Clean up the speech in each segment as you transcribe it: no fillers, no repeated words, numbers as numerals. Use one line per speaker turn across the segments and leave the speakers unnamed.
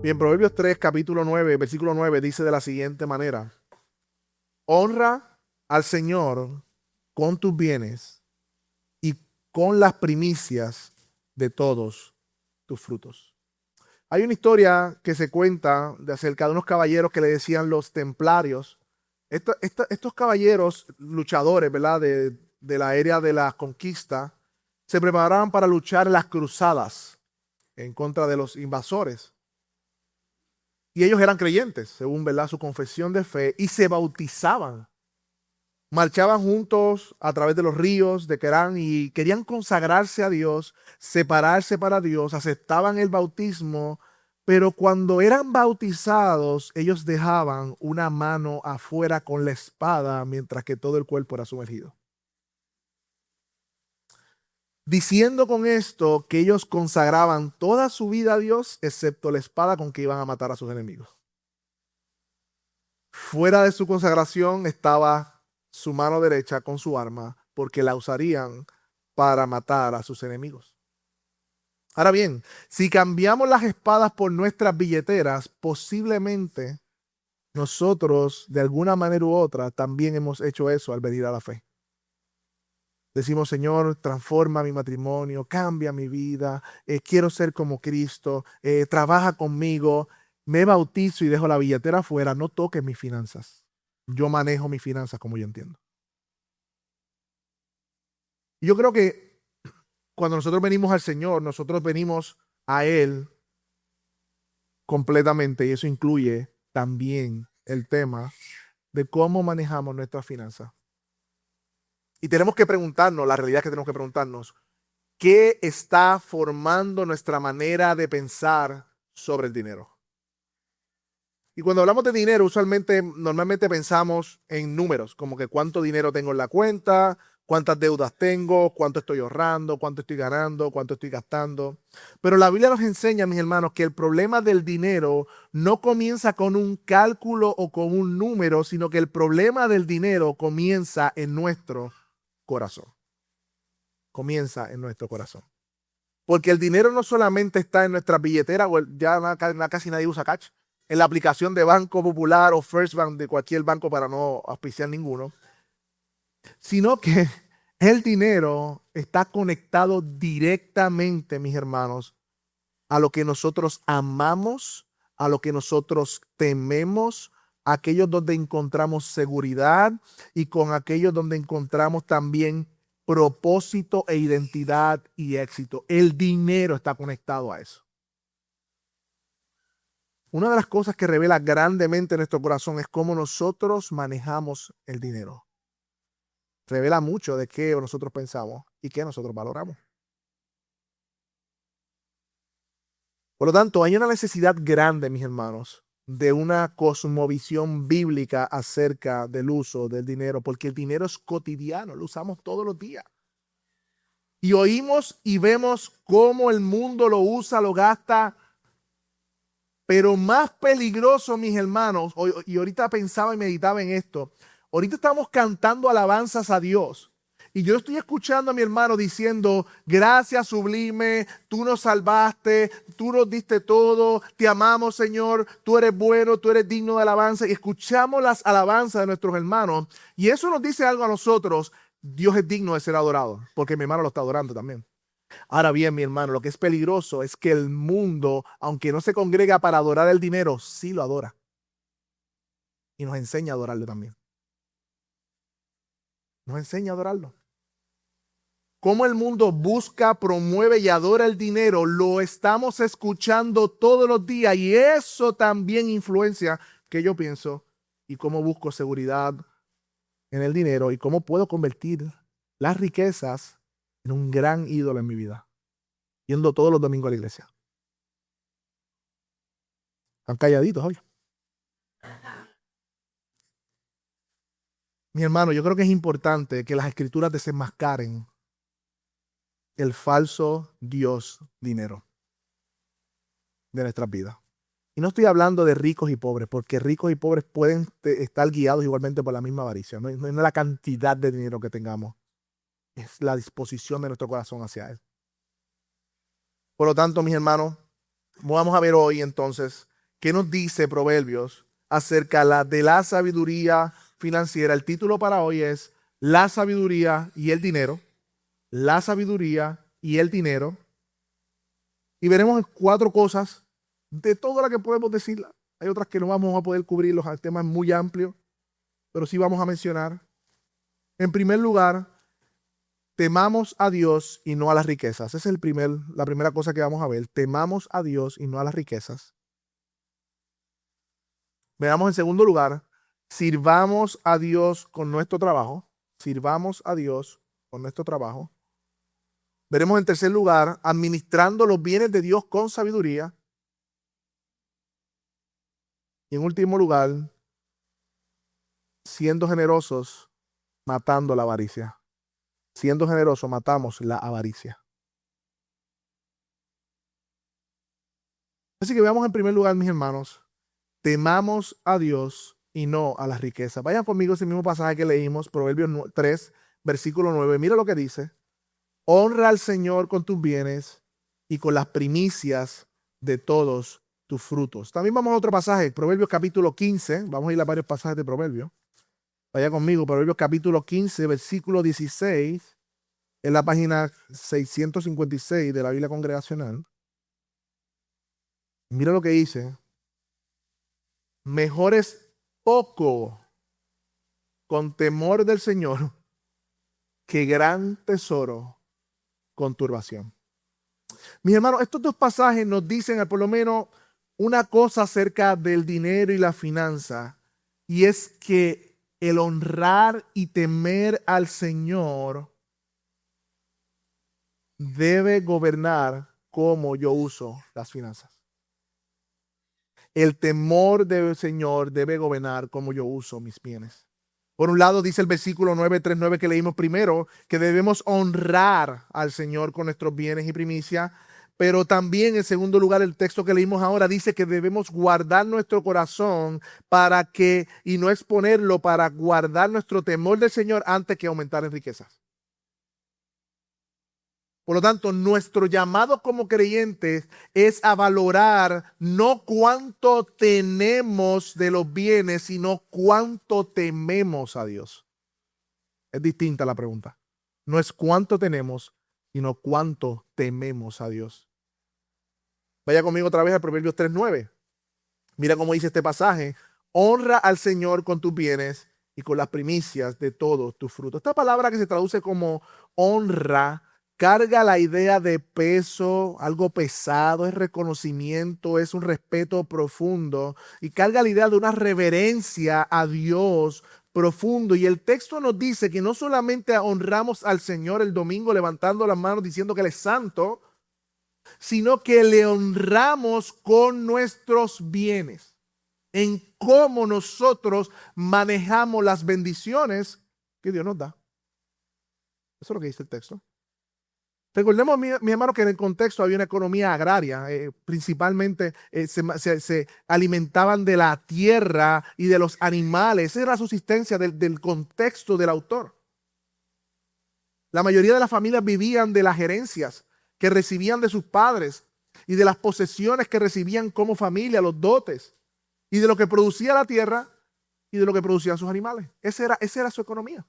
Bien, Proverbios 3, capítulo 9, versículo 9 dice de la siguiente manera: honra al Señor con tus bienes y con las primicias de todos tus frutos. Hay una historia que se cuenta de acerca de unos caballeros que le decían los templarios. Estos caballeros luchadores, ¿verdad? De la era de la conquista, se preparaban para luchar en las cruzadas en contra de los invasores. Y ellos eran creyentes, según, ¿verdad?, su confesión de fe, y se bautizaban. Marchaban juntos a través de los ríos de Kerán y querían consagrarse a Dios, separarse para Dios, aceptaban el bautismo, pero cuando eran bautizados, ellos dejaban una mano afuera con la espada, mientras que todo el cuerpo era sumergido. Diciendo con esto que ellos consagraban toda su vida a Dios, excepto la espada con que iban a matar a sus enemigos. Fuera de su consagración estaba su mano derecha con su arma, porque la usarían para matar a sus enemigos. Ahora bien, si cambiamos las espadas por nuestras billeteras, posiblemente nosotros, de alguna manera u otra, también hemos hecho eso al venir a la fe. Decimos: Señor, transforma mi matrimonio, cambia mi vida, quiero ser como Cristo, trabaja conmigo, me bautizo y dejo la billetera afuera, no toques mis finanzas. Yo manejo mis finanzas como yo entiendo. Yo creo que cuando nosotros venimos al Señor, nosotros venimos a Él completamente, y eso incluye también el tema de cómo manejamos nuestras finanzas. Y tenemos que preguntarnos, la realidad es que tenemos que preguntarnos: ¿qué está formando nuestra manera de pensar sobre el dinero? Y cuando hablamos de dinero, normalmente pensamos en números, como que cuánto dinero tengo en la cuenta, cuántas deudas tengo, cuánto estoy ahorrando, cuánto estoy ganando, cuánto estoy gastando. Pero la Biblia nos enseña, mis hermanos, que el problema del dinero no comienza con un cálculo o con un número, sino que el problema del dinero comienza en nuestro corazón. Comienza en nuestro corazón. Porque el dinero no solamente está en nuestra billetera, o ya casi nadie usa cash, en la aplicación de Banco Popular o First Bank, de cualquier banco para no auspiciar ninguno, sino que el dinero está conectado directamente, mis hermanos, a lo que nosotros amamos, a lo que nosotros tememos, aquellos donde encontramos seguridad y con aquellos donde encontramos también propósito e identidad y éxito. El dinero está conectado a eso. Una de las cosas que revela grandemente nuestro corazón es cómo nosotros manejamos el dinero. Revela mucho de qué nosotros pensamos y qué nosotros valoramos. Por lo tanto, hay una necesidad grande, mis hermanos, de una cosmovisión bíblica acerca del uso del dinero, porque el dinero es cotidiano, lo usamos todos los días. Y oímos y vemos cómo el mundo lo usa, lo gasta. Pero más peligroso, mis hermanos, y ahorita pensaba y meditaba en esto, ahorita estamos cantando alabanzas a Dios. Y yo estoy escuchando a mi hermano diciendo: gracias, sublime, tú nos salvaste, tú nos diste todo, te amamos, Señor, tú eres bueno, tú eres digno de alabanza. Y escuchamos las alabanzas de nuestros hermanos. Y eso nos dice algo a nosotros: Dios es digno de ser adorado, porque mi hermano lo está adorando también. Ahora bien, mi hermano, lo que es peligroso es que el mundo, aunque no se congrega para adorar el dinero, sí lo adora. Y nos enseña a adorarlo también. Nos enseña a adorarlo. Cómo el mundo busca, promueve y adora el dinero, lo estamos escuchando todos los días, y eso también influencia que yo pienso y cómo busco seguridad en el dinero y cómo puedo convertir las riquezas en un gran ídolo en mi vida, yendo todos los domingos a la iglesia. Están calladitos hoy. Mi hermano, yo creo que es importante que las escrituras desenmascaren el falso Dios dinero de nuestras vidas. Y no estoy hablando de ricos y pobres, porque ricos y pobres pueden estar guiados igualmente por la misma avaricia. No es la cantidad de dinero que tengamos, es la disposición de nuestro corazón hacia él. Por lo tanto, mis hermanos, vamos a ver hoy entonces ¿Qué nos dice Proverbios acerca de la sabiduría financiera? El título para hoy es La sabiduría y el dinero. La sabiduría y el dinero. Y veremos 4 cosas de todas las que podemos decir. Hay otras que no vamos a poder cubrir, los temas muy amplios, pero sí vamos a mencionar. En primer lugar, temamos a Dios y no a las riquezas. Esa es la primera cosa que vamos a ver. Temamos a Dios y no a las riquezas. Veamos en segundo lugar, sirvamos a Dios con nuestro trabajo. Sirvamos a Dios con nuestro trabajo. Veremos en tercer lugar, administrando los bienes de Dios con sabiduría. Y en último lugar, siendo generosos, matando la avaricia. Siendo generosos, matamos la avaricia. Así que veamos en primer lugar, mis hermanos, temamos a Dios y no a las riquezas. Vayan conmigo ese mismo pasaje que leímos, Proverbios 3, versículo 9. Mira lo que dice. Honra al Señor con tus bienes y con las primicias de todos tus frutos. También vamos a otro pasaje, Proverbios capítulo 15. Vamos a ir a varios pasajes de Proverbios. Vaya conmigo, Proverbios capítulo 15, versículo 16, en la página 656 de la Biblia Congregacional. Mira lo que dice. Mejor es poco con temor del Señor que gran tesoro con turbación. Mis hermanos, estos 2 pasajes nos dicen por lo menos una cosa acerca del dinero y la finanza, y es que el honrar y temer al Señor debe gobernar cómo yo uso las finanzas. El temor del Señor debe gobernar cómo yo uso mis bienes. Por un lado dice el versículo 9:39 que leímos primero, que debemos honrar al Señor con nuestros bienes y primicias, pero también en segundo lugar el texto que leímos ahora dice que debemos guardar nuestro corazón y no exponerlo, para guardar nuestro temor del Señor antes que aumentar en riquezas. Por lo tanto, nuestro llamado como creyentes es a valorar no cuánto tenemos de los bienes, sino cuánto tememos a Dios. Es distinta la pregunta. No es cuánto tenemos, sino cuánto tememos a Dios. Vaya conmigo otra vez al Proverbios 3:9. Mira cómo dice este pasaje. Honra al Señor con tus bienes y con las primicias de todos tus frutos. Esta palabra que se traduce como honra carga la idea de peso, algo pesado, es reconocimiento, es un respeto profundo y carga la idea de una reverencia a Dios profundo. Y el texto nos dice que no solamente honramos al Señor el domingo levantando las manos diciendo que Él es santo, sino que le honramos con nuestros bienes, en cómo nosotros manejamos las bendiciones que Dios nos da. Eso es lo que dice el texto. Recordemos, mi hermano, que en el contexto había una economía agraria, principalmente se alimentaban de la tierra y de los animales. Esa era la subsistencia del contexto del autor. La mayoría de las familias vivían de las herencias que recibían de sus padres y de las posesiones que recibían como familia, los dotes, y de lo que producía la tierra y de lo que producían sus animales. Esa era su economía.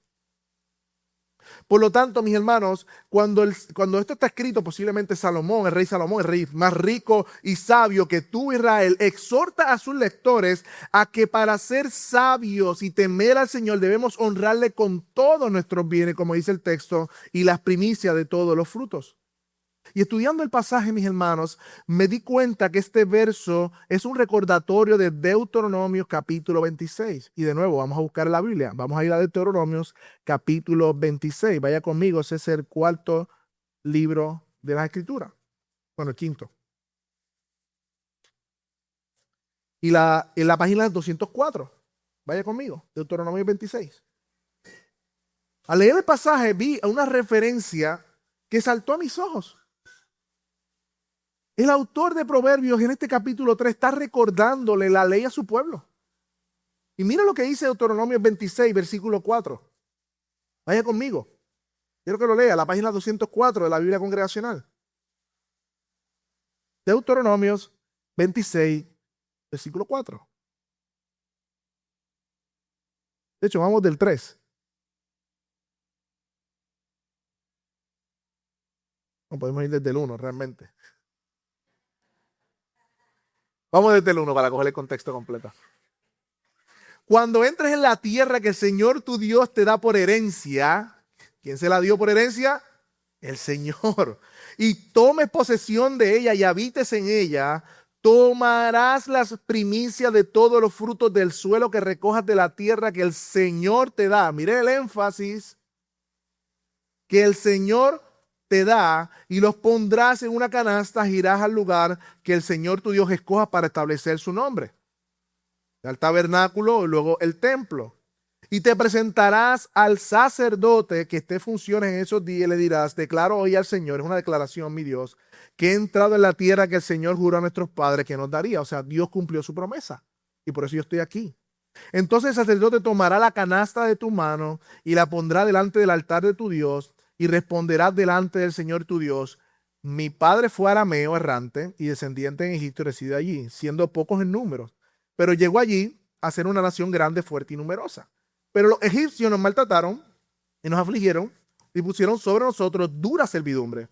Por lo tanto, mis hermanos, cuando esto está escrito, posiblemente Salomón, el rey más rico y sabio que tuvo Israel, exhorta a sus lectores a que para ser sabios y temer al Señor debemos honrarle con todos nuestros bienes, como dice el texto, y las primicias de todos los frutos. Y estudiando el pasaje, mis hermanos, me di cuenta que este verso es un recordatorio de Deuteronomio capítulo 26. Y de nuevo, vamos a buscar en la Biblia. Vamos a ir a Deuteronomio capítulo 26. Vaya conmigo, ese es el 4º libro de la Escritura. Bueno, el 5º. Y en la página 204. Vaya conmigo, Deuteronomio 26. Al leer el pasaje vi una referencia que saltó a mis ojos. El autor de Proverbios en este capítulo 3 está recordándole la ley a su pueblo. Y mira lo que dice Deuteronomio 26, versículo 4. Vaya conmigo. Quiero que lo lea, la página 204 de la Biblia Congregacional. Deuteronomios 26, versículo 4. De hecho, vamos del 3. No podemos ir desde el 1 realmente. Vamos desde el 1 para coger el contexto completo. Cuando entres en la tierra que el Señor tu Dios te da por herencia, ¿quién se la dio por herencia? El Señor. Y tomes posesión de ella y habites en ella, tomarás las primicias de todos los frutos del suelo que recojas de la tierra que el Señor te da. Mire el énfasis que el Señor te da y los pondrás en una canasta, irás al lugar que el Señor tu Dios escoja para establecer su nombre. El tabernáculo y luego el templo. Y te presentarás al sacerdote que esté en funciones en esos días y le dirás, declaro hoy al Señor, es una declaración, mi Dios, que he entrado en la tierra que el Señor juró a nuestros padres que nos daría. O sea, Dios cumplió su promesa y por eso yo estoy aquí. Entonces el sacerdote tomará la canasta de tu mano y la pondrá delante del altar de tu Dios y responderás delante del Señor tu Dios. Mi padre fue arameo errante y descendiente en Egipto y reside allí, siendo pocos en número. Pero llegó allí a ser una nación grande, fuerte y numerosa. Pero los egipcios nos maltrataron y nos afligieron y pusieron sobre nosotros dura servidumbre.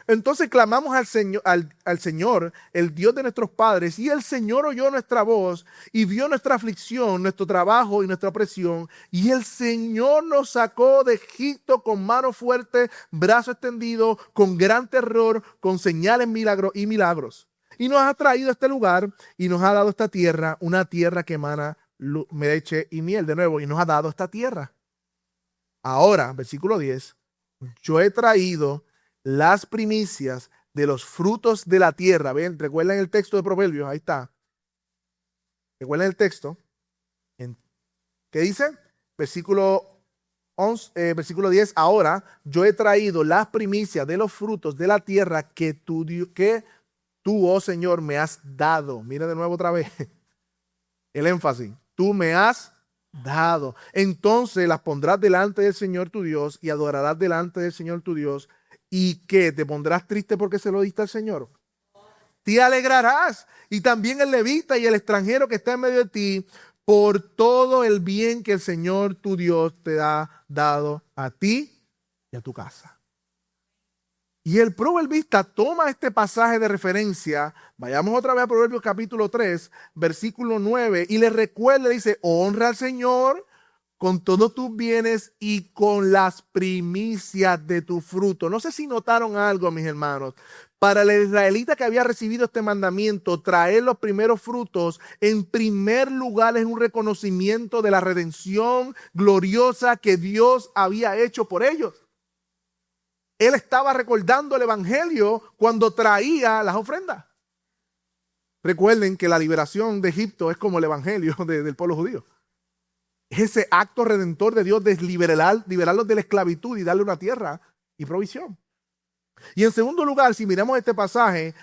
Entonces clamamos al Señor, el Dios de nuestros padres, y el Señor oyó nuestra voz y vio nuestra aflicción, nuestro trabajo y nuestra opresión. Y el Señor nos sacó de Egipto con mano fuerte, brazo extendido, con gran terror, con señales y milagros. Y nos ha traído a este lugar y nos ha dado esta tierra, una tierra que emana leche y miel de nuevo, y nos ha dado esta tierra. Ahora, versículo 10, yo he traído las primicias de los frutos de la tierra. ¿Ven? ¿Recuerdan el texto de Proverbios? Ahí está. ¿Recuerdan el texto? ¿Qué dice? Versículo 10. Ahora yo he traído las primicias de los frutos de la tierra que tú, oh Señor, me has dado. Mira de nuevo otra vez. El énfasis. Tú me has dado. Entonces las pondrás delante del Señor tu Dios y adorarás delante del Señor tu Dios. ¿Y qué? ¿Te pondrás triste porque se lo diste al Señor? Te alegrarás. Y también el levita y el extranjero que está en medio de ti, por todo el bien que el Señor tu Dios te ha dado a ti y a tu casa. Y el proverbista toma este pasaje de referencia, vayamos otra vez a Proverbios capítulo 3, versículo 9, y le recuerda, dice, honra al Señor con todos tus bienes y con las primicias de tu fruto. No sé si notaron algo, mis hermanos. Para el israelita que había recibido este mandamiento, traer los primeros frutos, en primer lugar es un reconocimiento de la redención gloriosa que Dios había hecho por ellos. Él estaba recordando el evangelio cuando traía las ofrendas. Recuerden que la liberación de Egipto es como el evangelio del pueblo judío. Es ese acto redentor de Dios de liberarlos de la esclavitud y darle una tierra y provisión. Y en segundo lugar, si miramos este pasaje,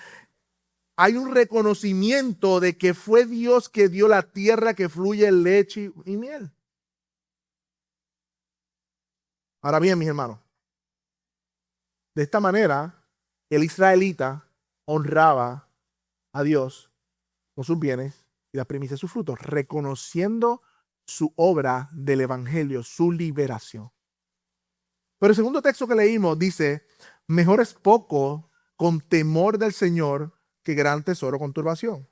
hay un reconocimiento de que fue Dios que dio la tierra que fluye leche y miel. Ahora bien, mis hermanos, de esta manera, el israelita honraba a Dios con sus bienes y las primicias de sus frutos, reconociendo su obra del evangelio, su liberación. Pero el segundo texto que leímos dice, mejor es poco con temor del Señor que gran tesoro con turbación.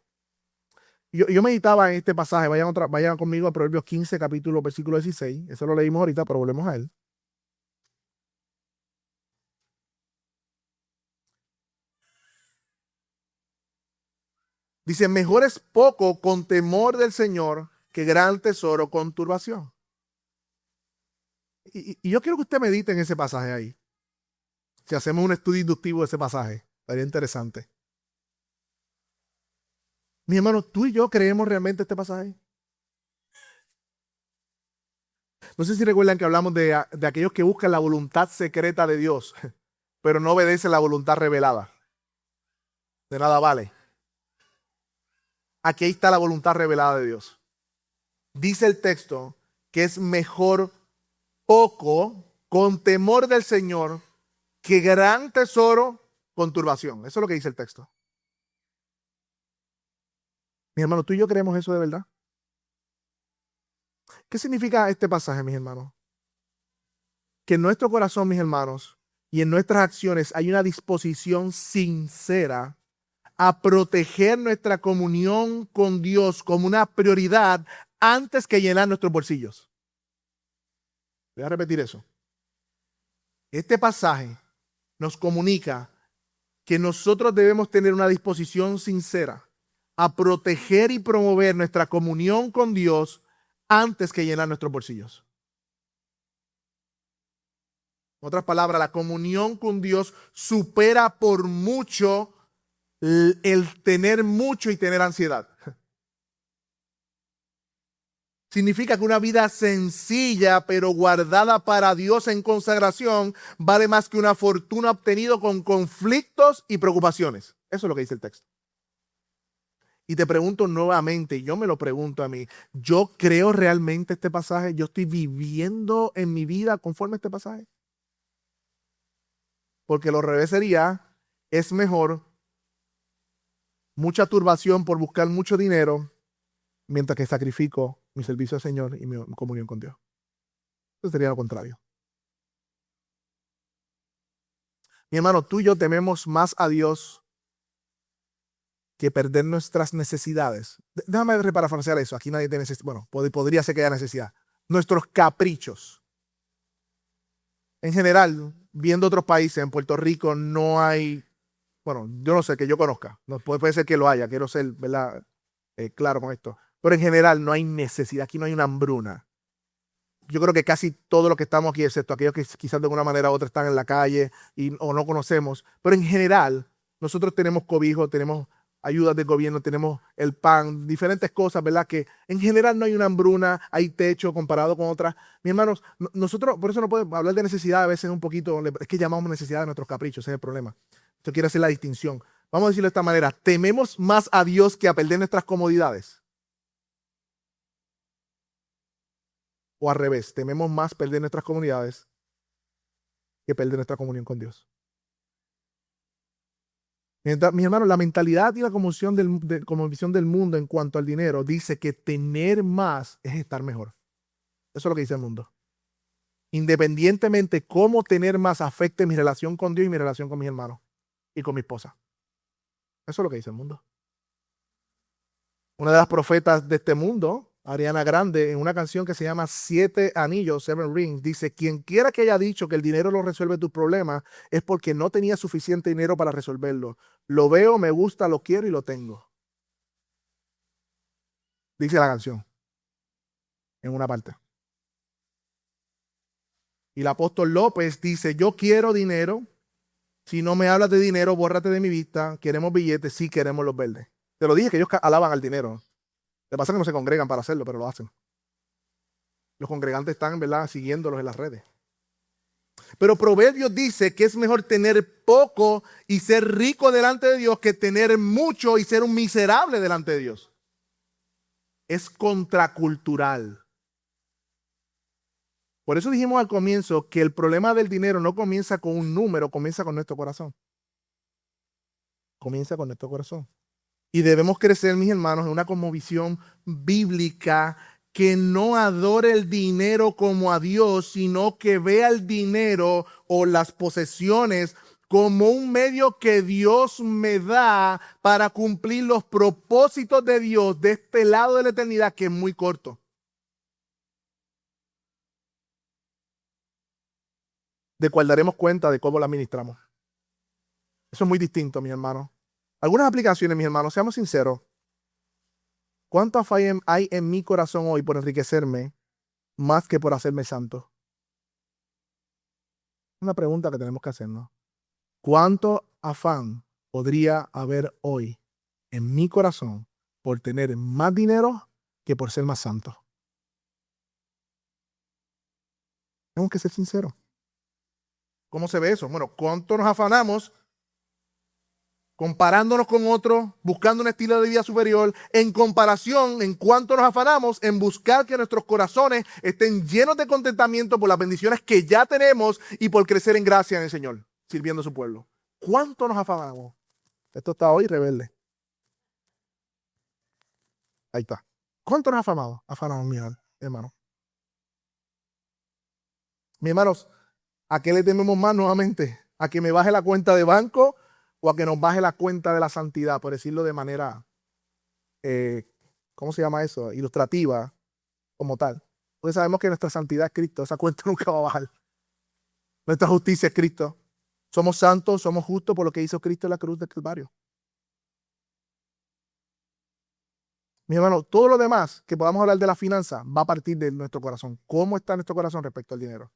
Yo meditaba en este pasaje, vayan conmigo a Proverbios 15, capítulo, versículo 16, eso lo leímos ahorita, pero volvemos a él. Dice, mejor es poco con temor del Señor que gran tesoro con turbación. Y yo quiero que usted medite en ese pasaje ahí. Si hacemos un estudio inductivo de ese pasaje, estaría interesante. Mi hermano, ¿tú y yo creemos realmente este pasaje? No sé si recuerdan que hablamos de aquellos que buscan la voluntad secreta de Dios, pero no obedecen la voluntad revelada. De nada vale. Aquí está la voluntad revelada de Dios. Dice el texto que es mejor poco con temor del Señor que gran tesoro con turbación. Eso es lo que dice el texto. Mi hermano, ¿tú y yo creemos eso de verdad? ¿Qué significa este pasaje, mis hermanos? Que en nuestro corazón, mis hermanos, y en nuestras acciones hay una disposición sincera a proteger nuestra comunión con Dios como una prioridad antes que llenar nuestros bolsillos. Voy a repetir eso. Este pasaje nos comunica que nosotros debemos tener una disposición sincera a proteger y promover nuestra comunión con Dios antes que llenar nuestros bolsillos. En otras palabras, la comunión con Dios supera por mucho el tener mucho y tener ansiedad. Significa que una vida sencilla pero guardada para Dios en consagración vale más que una fortuna obtenida con conflictos y preocupaciones. Eso es lo que dice el texto. Y te pregunto nuevamente, yo me lo pregunto a mí, ¿yo creo realmente este pasaje? ¿Yo estoy viviendo en mi vida conforme a este pasaje? Porque lo revés sería, es mejor mucha turbación por buscar mucho dinero mientras que sacrifico mi servicio al Señor y mi comunión con Dios. Eso sería lo contrario. Mi hermano, tú y yo tememos más a Dios que perder nuestras necesidades. Déjame reparafrasear eso. Aquí nadie tiene necesidad. Bueno, podría ser que haya necesidad. Nuestros caprichos. En general, viendo otros países, en Puerto Rico no hay, bueno, yo no sé, que yo conozca. No, puede ser que lo haya, quiero ser, ¿verdad? Claro con esto. Pero en general no hay necesidad, aquí no hay una hambruna. Yo creo que casi todos los que estamos aquí, excepto aquellos que quizás de alguna manera u otra están en la calle o no conocemos, pero en general nosotros tenemos cobijo, tenemos ayudas del gobierno, tenemos el pan, diferentes cosas, ¿verdad? Que en general no hay una hambruna, hay techo comparado con otras. Mis hermanos, nosotros, por eso no podemos hablar de necesidad a veces un poquito, es que llamamos necesidad de nuestros caprichos, ese es el problema. Yo quiero hacer la distinción. Vamos a decirlo de esta manera, tememos más a Dios que a perder nuestras comodidades. O al revés, tememos más perder nuestras comunidades que perder nuestra comunión con Dios. Mis hermanos, la mentalidad y la conmovisión del mundo en cuanto al dinero dice que tener más es estar mejor. Eso es lo que dice el mundo. Independientemente cómo tener más afecte mi relación con Dios y mi relación con mis hermanos y con mi esposa. Eso es lo que dice el mundo. Una de las profetas de este mundo, Ariana Grande, en una canción que se llama Siete Anillos, Seven Rings, dice, quien quiera que haya dicho que el dinero no resuelve tus problemas es porque no tenía suficiente dinero para resolverlo. Lo veo, me gusta, lo quiero y lo tengo. Dice la canción, en una parte. Y el apóstol López dice, yo quiero dinero. Si no me hablas de dinero, bórrate de mi vista. Queremos billetes, sí queremos los verdes. Te lo dije que ellos alaban al dinero. Lo que pasa es que no se congregan para hacerlo, pero lo hacen. Los congregantes están, ¿verdad?, siguiéndolos en las redes. Pero Proverbios dice que es mejor tener poco y ser rico delante de Dios que tener mucho y ser un miserable delante de Dios. Es contracultural. Por eso dijimos al comienzo que el problema del dinero no comienza con un número, comienza con nuestro corazón. Comienza con nuestro corazón. Y debemos crecer, mis hermanos, en una cosmovisión bíblica que no adore el dinero como a Dios, sino que vea el dinero o las posesiones como un medio que Dios me da para cumplir los propósitos de Dios de este lado de la eternidad, que es muy corto. De cual daremos cuenta de cómo la administramos. Eso es muy distinto, mis hermanos. Algunas aplicaciones, mis hermanos, seamos sinceros. ¿Cuánto afán hay en mi corazón hoy por enriquecerme más que por hacerme santo? Una pregunta que tenemos que hacernos. ¿Cuánto afán podría haber hoy en mi corazón por tener más dinero que por ser más santo? Tenemos que ser sinceros. ¿Cómo se ve eso? Bueno, ¿cuánto nos afanamos comparándonos con otros, buscando un estilo de vida superior, en comparación, en cuanto nos afanamos en buscar que nuestros corazones estén llenos de contentamiento por las bendiciones que ya tenemos y por crecer en gracia en el Señor, sirviendo a su pueblo? ¿Cuánto nos afanamos? Esto está hoy rebelde. Ahí está. ¿Cuánto nos afanamos? Afanamos, mi hermano. Mis hermanos, ¿a qué le tememos más nuevamente? ¿A que me baje la cuenta de banco o a que nos baje la cuenta de la santidad? Por decirlo de manera, ¿cómo se llama eso? Ilustrativa, como tal. Porque sabemos que nuestra santidad es Cristo. Esa cuenta nunca va a bajar. Nuestra justicia es Cristo. Somos santos, somos justos por lo que hizo Cristo en la cruz del Calvario. Mi hermano, todo lo demás que podamos hablar de la finanza va a partir de nuestro corazón. ¿Cómo está nuestro corazón respecto al dinero?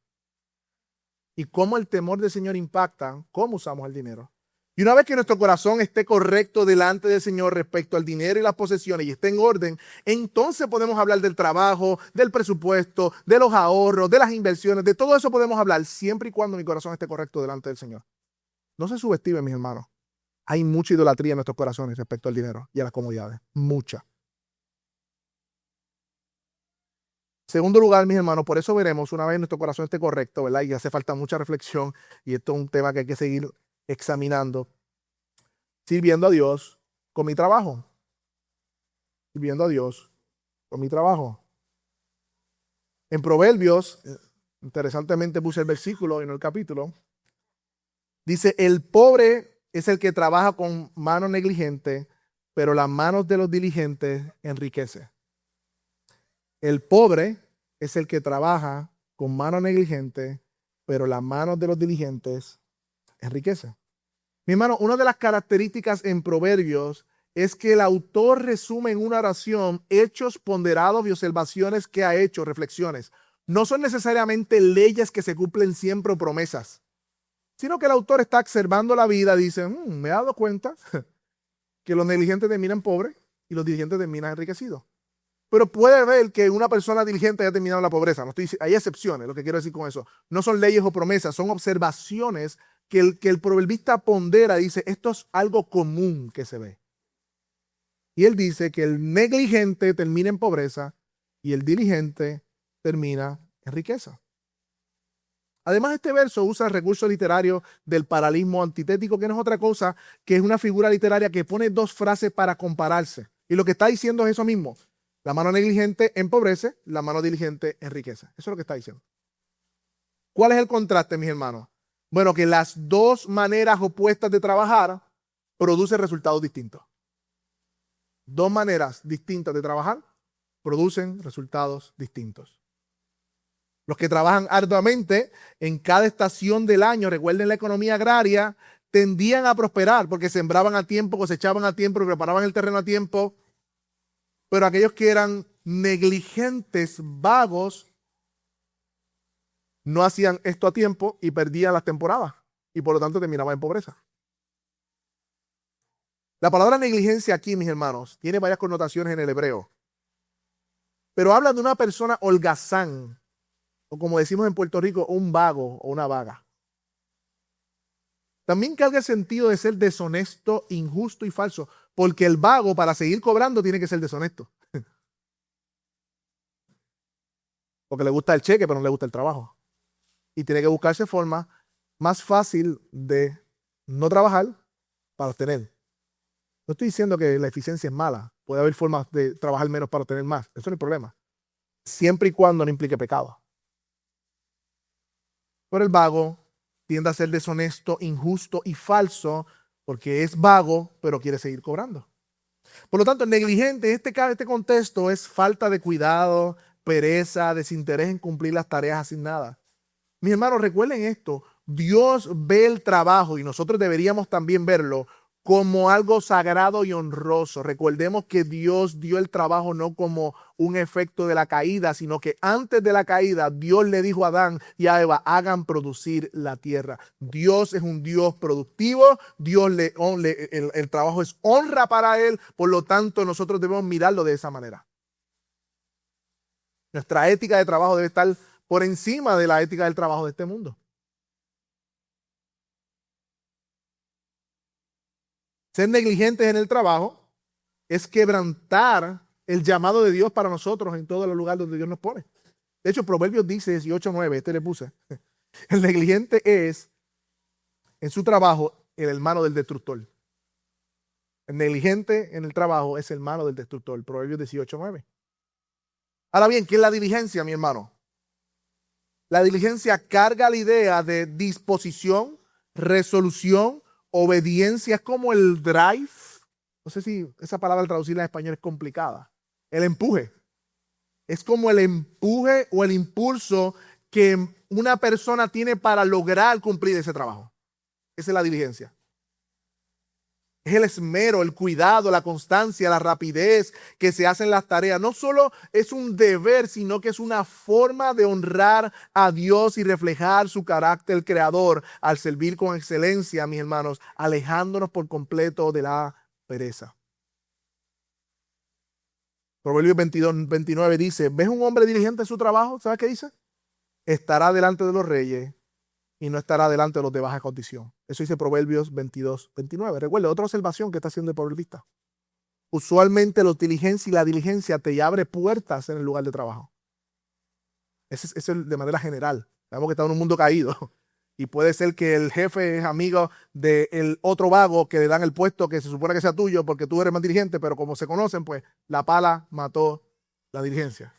Y cómo el temor del Señor impacta cómo usamos el dinero. Y una vez que nuestro corazón esté correcto delante del Señor respecto al dinero y las posesiones y esté en orden, entonces podemos hablar del trabajo, del presupuesto, de los ahorros, de las inversiones, de todo eso podemos hablar siempre y cuando mi corazón esté correcto delante del Señor. No se subestimen, mis hermanos. Hay mucha idolatría en nuestros corazones respecto al dinero y a las comodidades. Mucha. Segundo lugar, mis hermanos, por eso veremos una vez nuestro corazón esté correcto, ¿verdad? Y hace falta mucha reflexión y esto es un tema que hay que seguir examinando. Sirviendo a Dios con mi trabajo. Sirviendo a Dios con mi trabajo. En Proverbios, interesantemente puse el versículo y no el capítulo, dice, el pobre es el que trabaja con mano negligente, pero las manos de los diligentes enriquece. El pobre es el que trabaja con mano negligente, pero las manos de los diligentes enriquece. Mi hermano, una de las características en Proverbios es que el autor resume en una oración hechos ponderados y observaciones que ha hecho, reflexiones. No son necesariamente leyes que se cumplen siempre o promesas, sino que el autor está observando la vida, dice, me he dado cuenta que los negligentes terminan pobres y los diligentes terminan enriquecidos. Pero puede ver que una persona diligente haya terminado en la pobreza. Hay excepciones, lo que quiero decir con eso. No son leyes o promesas, son observaciones que el proverbista pondera, dice, esto es algo común que se ve. Y él dice que el negligente termina en pobreza y el diligente termina en riqueza. Además, este verso usa el recurso literario del paralelismo antitético, que no es otra cosa que es una figura literaria que pone dos frases para compararse. Y lo que está diciendo es eso mismo. La mano negligente empobrece, la mano diligente enriquece. Eso es lo que está diciendo. ¿Cuál es el contraste, mis hermanos? Bueno, que las dos maneras opuestas de trabajar producen resultados distintos. Dos maneras distintas de trabajar producen resultados distintos. Los que trabajan arduamente en cada estación del año, recuerden la economía agraria, tendían a prosperar porque sembraban a tiempo, cosechaban a tiempo, preparaban el terreno a tiempo. Pero aquellos que eran negligentes, vagos, no hacían esto a tiempo y perdían las temporadas y por lo tanto terminaban en pobreza. La palabra negligencia aquí, mis hermanos, tiene varias connotaciones en el hebreo, pero habla de una persona holgazán, o como decimos en Puerto Rico, un vago o una vaga. También carga el sentido de ser deshonesto, injusto y falso, porque el vago para seguir cobrando tiene que ser deshonesto. Porque le gusta el cheque, pero no le gusta el trabajo. Y tiene que buscarse forma más fácil de no trabajar para obtener. No estoy diciendo que la eficiencia es mala. Puede haber formas de trabajar menos para obtener más. Eso no es el problema. Siempre y cuando no implique pecado. Pero el vago tiende a ser deshonesto, injusto y falso porque es vago, pero quiere seguir cobrando. Por lo tanto, el negligente en este contexto es falta de cuidado, pereza, desinterés en cumplir las tareas asignadas. Mis hermanos, recuerden esto, Dios ve el trabajo y nosotros deberíamos también verlo como algo sagrado y honroso. Recordemos que Dios dio el trabajo no como un efecto de la caída, sino que antes de la caída Dios le dijo a Adán y a Eva, hagan producir la tierra. Dios es un Dios productivo, el trabajo es honra para Él, por lo tanto nosotros debemos mirarlo de esa manera. Nuestra ética de trabajo debe estar por encima de la ética del trabajo de este mundo. Ser negligentes en el trabajo es quebrantar el llamado de Dios para nosotros en todos los lugares donde Dios nos pone. De hecho, Proverbios dice 18:9, le puse. El negligente es en su trabajo el hermano del destructor. El negligente en el trabajo es hermano del destructor. Proverbios 18:9. Ahora bien, ¿qué es la diligencia, mi hermano? La diligencia carga la idea de disposición, resolución, obediencia. Es como el drive. No sé si esa palabra al traducirla en español es complicada. El empuje. Es como el empuje o el impulso que una persona tiene para lograr cumplir ese trabajo. Esa es la diligencia. Es el esmero, el cuidado, la constancia, la rapidez que se hacen las tareas. No solo es un deber, sino que es una forma de honrar a Dios y reflejar su carácter creador al servir con excelencia, mis hermanos, alejándonos por completo de la pereza. Proverbios 22:29 dice, ¿ves un hombre diligente en su trabajo? ¿Sabes qué dice? Estará delante de los reyes y no estará delante de los de baja condición. Eso dice Proverbios 22:29. Recuerda, otra observación que está haciendo el proverbista. Usualmente la diligencia te abre puertas en el lugar de trabajo. Eso es de manera general. Sabemos que está en un mundo caído. Y puede ser que el jefe es amigo del otro vago que le dan el puesto que se supone que sea tuyo porque tú eres más diligente, pero como se conocen, pues la pala mató la diligencia.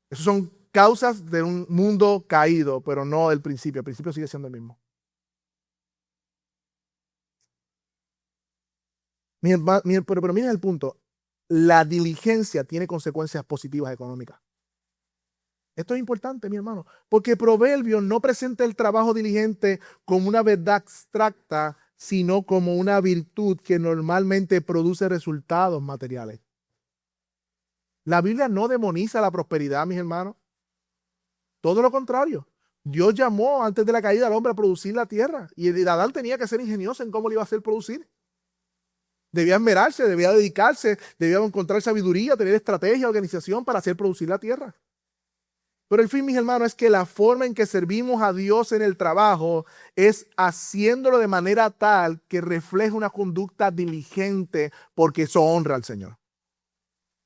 Esas son causas de un mundo caído, pero no del principio. El principio sigue siendo el mismo. Pero miren el punto. La diligencia tiene consecuencias positivas económicas. Esto es importante, mi hermano, porque Proverbios no presenta el trabajo diligente como una verdad abstracta, sino como una virtud que normalmente produce resultados materiales. La Biblia no demoniza la prosperidad, mis hermanos. Todo lo contrario. Dios llamó antes de la caída al hombre a producir la tierra y Adán tenía que ser ingenioso en cómo le iba a hacer producir. Debía esmerarse, debía dedicarse, debía encontrar sabiduría, tener estrategia, organización para hacer producir la tierra. Pero el fin, mis hermanos, es que la forma en que servimos a Dios en el trabajo es haciéndolo de manera tal que refleje una conducta diligente, porque eso honra al Señor.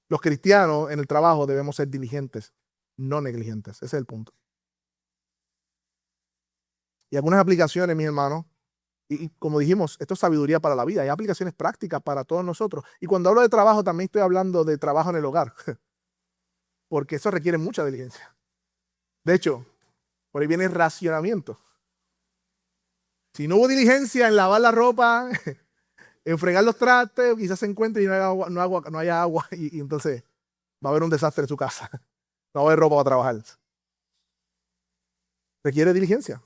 Los cristianos en el trabajo debemos ser diligentes, no negligentes. Ese es el punto. Y algunas aplicaciones, mis hermanos, y como dijimos, esto es sabiduría para la vida. Hay aplicaciones prácticas para todos nosotros. Y cuando hablo de trabajo, también estoy hablando de trabajo en el hogar, porque eso requiere mucha diligencia. De hecho, por ahí viene el racionamiento. Si no hubo diligencia en lavar la ropa, en fregar los trastes, quizás se encuentre y no haya agua y entonces va a haber un desastre en su casa. No va a haber ropa para trabajar. Requiere diligencia.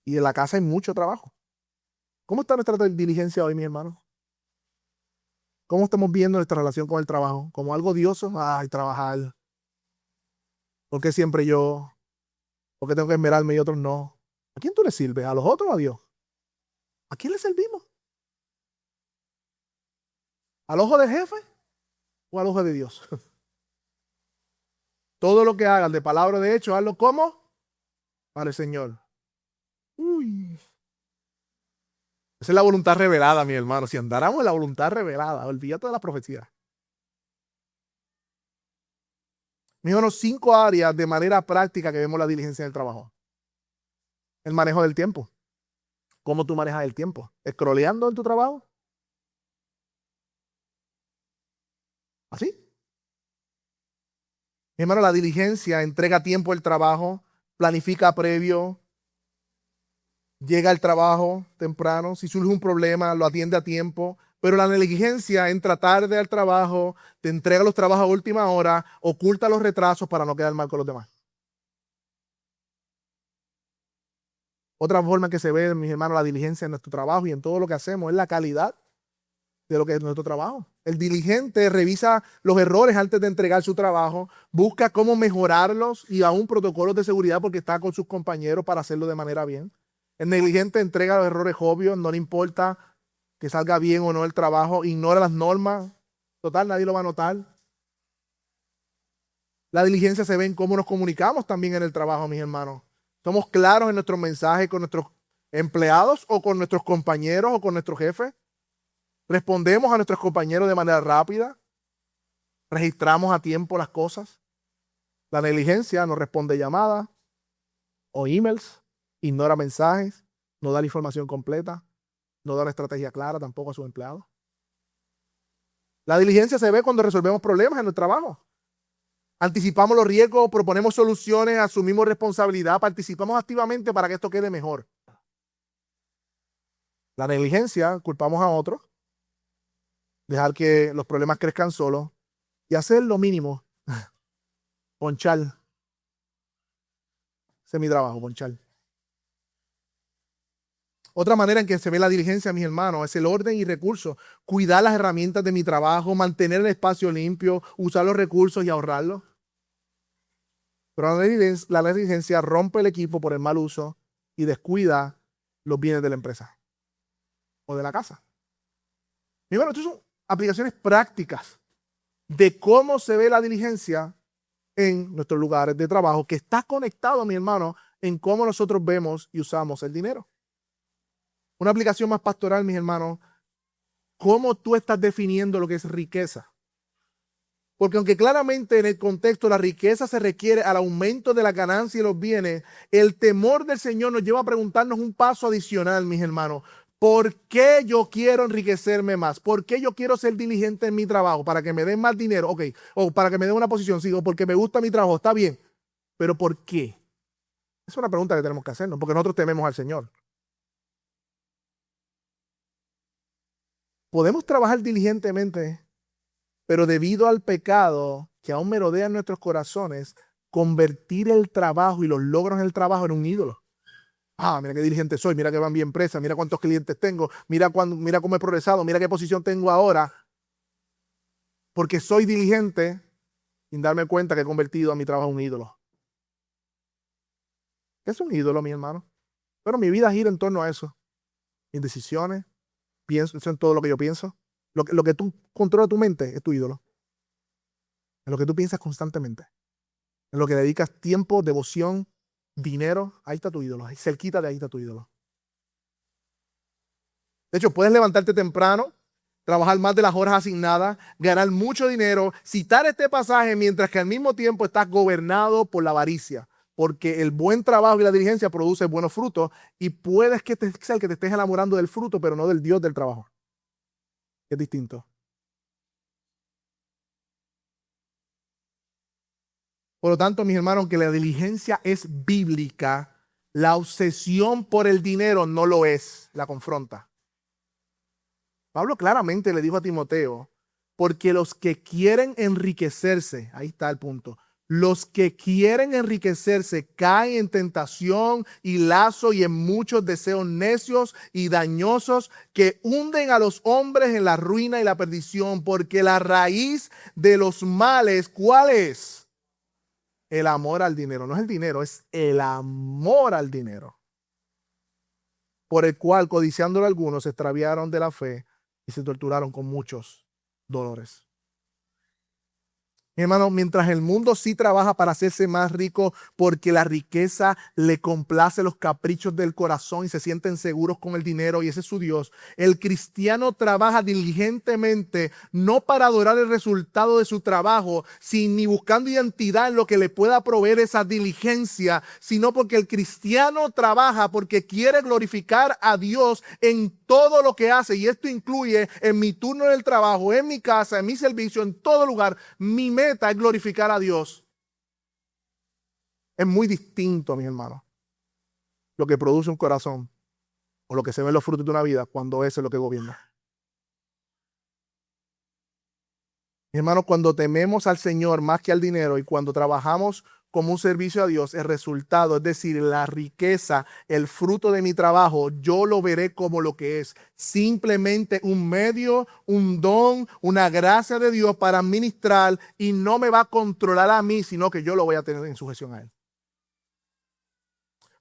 Y en la casa hay mucho trabajo. ¿Cómo está nuestra diligencia hoy, mis hermanos? ¿Cómo estamos viendo nuestra relación con el trabajo? ¿Como algo odioso? Ay, trabajar. ¿Por qué siempre yo? ¿Por qué tengo que esmerarme y otros no? ¿A quién tú le sirves? ¿A los otros o a Dios? ¿A quién le servimos? ¿Al ojo del jefe o al ojo de Dios? Todo lo que hagan de palabra o de hecho, hazlo como para el Señor. Uy. Esa es la voluntad revelada, mi hermano. Si andáramos en la voluntad revelada, olvídate de la profecía. Mis hermanos, 5 áreas de manera práctica que vemos la diligencia del trabajo. El manejo del tiempo. ¿Cómo tú manejas el tiempo? ¿Scrolleando en tu trabajo? ¿Así? Mi hermano, la diligencia entrega tiempo al trabajo, planifica previo, llega al trabajo temprano, si surge un problema, lo atiende a tiempo, pero la negligencia entra tarde al trabajo, te entrega los trabajos a última hora, oculta los retrasos para no quedar mal con los demás. Otra forma que se ve, mis hermanos, la diligencia en nuestro trabajo y en todo lo que hacemos es la calidad de lo que es nuestro trabajo. El diligente revisa los errores antes de entregar su trabajo, busca cómo mejorarlos y aún protocolos de seguridad porque está con sus compañeros para hacerlo de manera bien. El negligente entrega los errores obvios, no le importa que salga bien o no el trabajo, ignora las normas, total, nadie lo va a notar. La diligencia se ve en cómo nos comunicamos también en el trabajo, mis hermanos. ¿Somos claros en nuestros mensajes con nuestros empleados o con nuestros compañeros o con nuestros jefes? ¿Respondemos a nuestros compañeros de manera rápida? ¿Registramos a tiempo las cosas? La negligencia no responde llamadas o emails, ignora mensajes, no da la información completa, no da una estrategia clara tampoco a sus empleados. La diligencia se ve cuando resolvemos problemas en el trabajo. Anticipamos los riesgos, proponemos soluciones, asumimos responsabilidad, participamos activamente para que esto quede mejor. La negligencia, culpamos a otros, dejar que los problemas crezcan solos y hacer lo mínimo. Ponchar. Ese es mi trabajo, ponchar. Otra manera en que se ve la diligencia, mis hermanos, es el orden y recursos. Cuidar las herramientas de mi trabajo, mantener el espacio limpio, usar los recursos y ahorrarlos. Pero la negligencia rompe el equipo por el mal uso y descuida los bienes de la empresa o de la casa. Mi hermano, estas son aplicaciones prácticas de cómo se ve la diligencia en nuestros lugares de trabajo, que está conectado, mi hermano, en cómo nosotros vemos y usamos el dinero. Una aplicación más pastoral, mis hermanos, cómo tú estás definiendo lo que es riqueza. Porque aunque claramente en el contexto la riqueza se requiere al aumento de la ganancia y los bienes, el temor del Señor nos lleva a preguntarnos un paso adicional, mis hermanos. ¿Por qué yo quiero enriquecerme más? ¿Por qué yo quiero ser diligente en mi trabajo? ¿Para que me den más dinero? Ok. O para que me den una posición, sí. O porque me gusta mi trabajo, está bien. Pero ¿por qué? Es una pregunta que tenemos que hacernos, porque nosotros tememos al Señor. Podemos trabajar diligentemente, pero debido al pecado que aún merodea en nuestros corazones, convertir el trabajo y los logros en el trabajo en un ídolo. Mira qué diligente soy, mira que van bien presas, mira cuántos clientes tengo, mira cómo he progresado, mira qué posición tengo ahora. Porque soy diligente sin darme cuenta que he convertido a mi trabajo en un ídolo. ¿Qué es un ídolo, mi hermano? Pero mi vida gira en torno a eso. Mis decisiones, pienso en todo lo que yo pienso. Lo que tú controlas tu mente es tu ídolo. En lo que tú piensas constantemente. En lo que dedicas tiempo, devoción, dinero, ahí está tu ídolo. Ahí cerquita de ahí está tu ídolo. De hecho, puedes levantarte temprano, trabajar más de las horas asignadas, ganar mucho dinero, citar este pasaje mientras que al mismo tiempo estás gobernado por la avaricia. Porque el buen trabajo y la diligencia produce buenos frutos y puedes que sea el que te estés enamorando del fruto, pero no del Dios del trabajo. Es distinto. Por lo tanto, mis hermanos, que la diligencia es bíblica, la obsesión por el dinero no lo es, la confronta. Pablo claramente le dijo a Timoteo, porque los que quieren enriquecerse, ahí está el punto, los que quieren enriquecerse caen en tentación y lazo y en muchos deseos necios y dañosos que hunden a los hombres en la ruina y la perdición, porque la raíz de los males, ¿cuál es? El amor al dinero. No es el dinero, es el amor al dinero. Por el cual, codiciándolo algunos, se extraviaron de la fe y se torturaron con muchos dolores. Mi hermano, mientras el mundo sí trabaja para hacerse más rico porque la riqueza le complace los caprichos del corazón y se sienten seguros con el dinero y ese es su Dios, el cristiano trabaja diligentemente no para adorar el resultado de su trabajo, sin ni buscando identidad en lo que le pueda proveer esa diligencia, sino porque el cristiano trabaja porque quiere glorificar a Dios en todo lo que hace, y esto incluye en mi turno en el trabajo, en mi casa, en mi servicio, en todo lugar. Mi meta es glorificar a Dios. Es muy distinto, mis hermanos, lo que produce un corazón o lo que se ve en los frutos de una vida cuando eso es lo que gobierna. Mis hermanos, cuando tememos al Señor más que al dinero y cuando trabajamos como un servicio a Dios, el resultado, es decir, la riqueza, el fruto de mi trabajo, yo lo veré como lo que es. Simplemente un medio, un don, una gracia de Dios para administrar y no me va a controlar a mí, sino que yo lo voy a tener en sujeción a Él.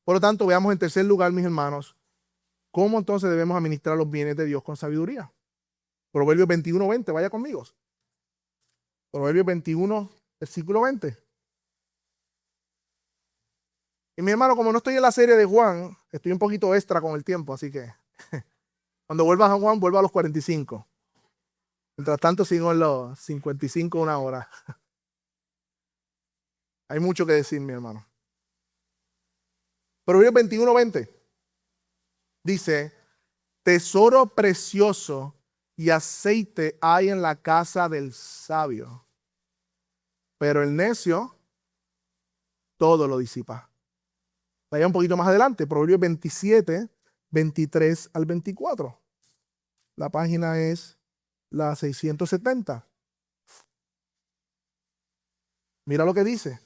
Por lo tanto, veamos en tercer lugar, mis hermanos, cómo entonces debemos administrar los bienes de Dios con sabiduría. Proverbios 21:20, vaya conmigo. Proverbios 21, versículo 20. Y mi hermano, como no estoy en la serie de Juan, estoy un poquito extra con el tiempo, así que cuando vuelvas a Juan, vuelva a los 45. Mientras tanto, sigo en los 55, una hora. Hay mucho que decir, mi hermano. Proverbios 21:20 dice, tesoro precioso y aceite hay en la casa del sabio, pero el necio todo lo disipa. Vaya un poquito más adelante, Proverbios 27, 23 al 24. La página es la 670. Mira lo que dice.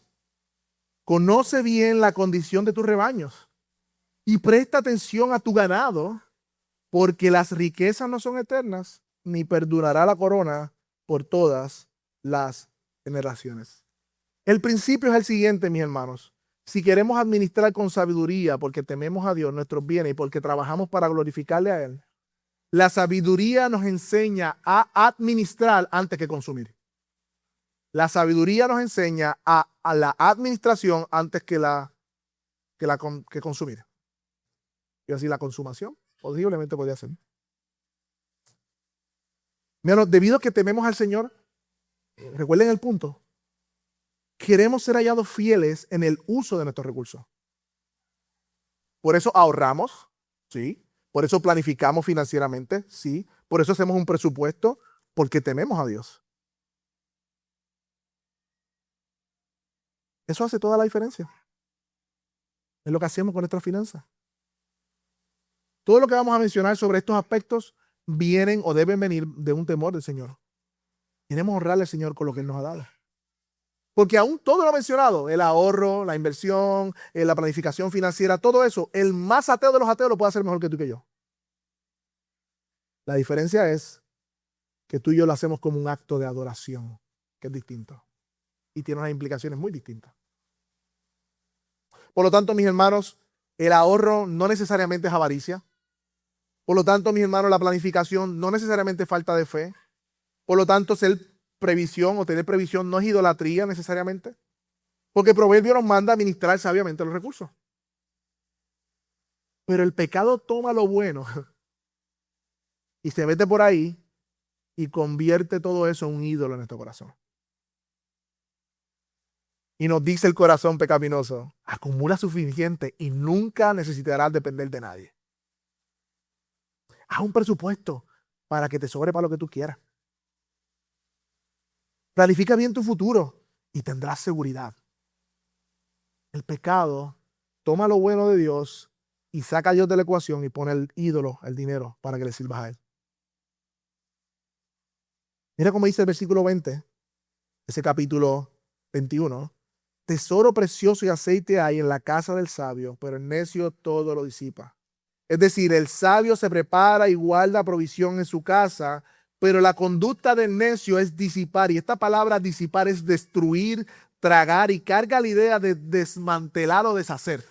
Conoce bien la condición de tus rebaños y presta atención a tu ganado, porque las riquezas no son eternas, ni perdurará la corona por todas las generaciones. El principio es el siguiente, mis hermanos. Si queremos administrar con sabiduría, porque tememos a Dios, nuestros bienes, y porque trabajamos para glorificarle a Él, la sabiduría nos enseña a administrar antes que consumir. La sabiduría nos enseña a la administración antes que consumir. Y así la consumación posiblemente podría ser. Mira, debido a que tememos al Señor, recuerden el punto, queremos ser hallados fieles en el uso de nuestros recursos. Por eso ahorramos, ¿sí? Por eso planificamos financieramente, ¿sí? Por eso hacemos un presupuesto, porque tememos a Dios. Eso hace toda la diferencia. Es lo que hacemos con nuestras finanzas. Todo lo que vamos a mencionar sobre estos aspectos vienen o deben venir de un temor del Señor. Queremos honrarle al Señor con lo que Él nos ha dado. Porque aún todo lo mencionado, el ahorro, la inversión, la planificación financiera, todo eso, el más ateo de los ateos lo puede hacer mejor que tú y que yo. La diferencia es que tú y yo lo hacemos como un acto de adoración, que es distinto. Y tiene unas implicaciones muy distintas. Por lo tanto, mis hermanos, el ahorro no necesariamente es avaricia. Por lo tanto, mis hermanos, la planificación no necesariamente es falta de fe. Por lo tanto, ser previsión o tener previsión no es idolatría necesariamente. Porque Proverbio nos manda a administrar sabiamente los recursos. Pero el pecado toma lo bueno y se mete por ahí y convierte todo eso en un ídolo en nuestro corazón. Y nos dice el corazón pecaminoso, acumula suficiente y nunca necesitarás depender de nadie. Haz un presupuesto para que te sobre para lo que tú quieras. Planifica bien tu futuro y tendrás seguridad. El pecado toma lo bueno de Dios y saca a Dios de la ecuación y pone el ídolo, el dinero, para que le sirvas a Él. Mira cómo dice el versículo 20, ese capítulo 21. Tesoro precioso y aceite hay en la casa del sabio, pero el necio todo lo disipa. Es decir, el sabio se prepara y guarda provisión en su casa, pero la conducta del necio es disipar. Y esta palabra disipar es destruir, tragar, y carga la idea de desmantelar o deshacer.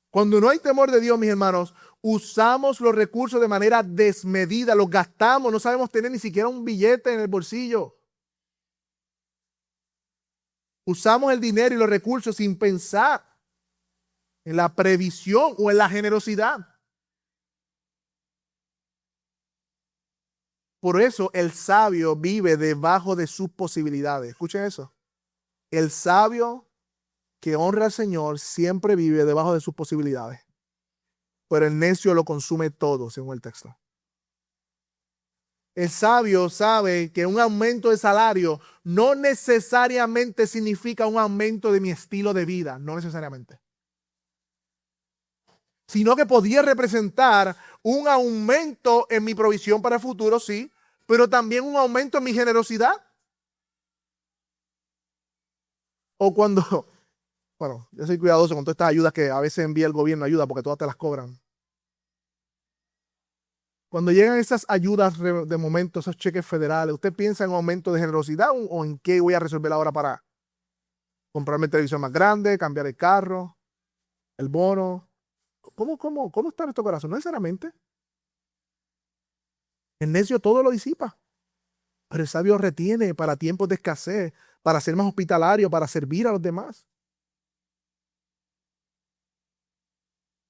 Cuando no hay temor de Dios, mis hermanos, usamos los recursos de manera desmedida, los gastamos, no sabemos tener ni siquiera un billete en el bolsillo. Usamos el dinero y los recursos sin pensar en la previsión o en la generosidad. Por eso el sabio vive debajo de sus posibilidades. Escuchen eso. El sabio que honra al Señor siempre vive debajo de sus posibilidades. Pero el necio lo consume todo, según el texto. El sabio sabe que un aumento de salario no necesariamente significa un aumento de mi estilo de vida, no necesariamente. Sino que podría representar un aumento en mi provisión para el futuro, sí, pero también un aumento en mi generosidad. O cuando, bueno, yo soy cuidadoso con todas estas ayudas que a veces envía el gobierno ayuda porque todas te las cobran. Cuando llegan esas ayudas de momento, esos cheques federales, ¿usted piensa en un aumento de generosidad o en qué voy a resolver ahora para comprarme el televisor más grande, cambiar el carro, el bono? ¿Cómo está nuestro corazón? No necesariamente. El necio todo lo disipa, pero el sabio retiene para tiempos de escasez, para ser más hospitalario, para servir a los demás.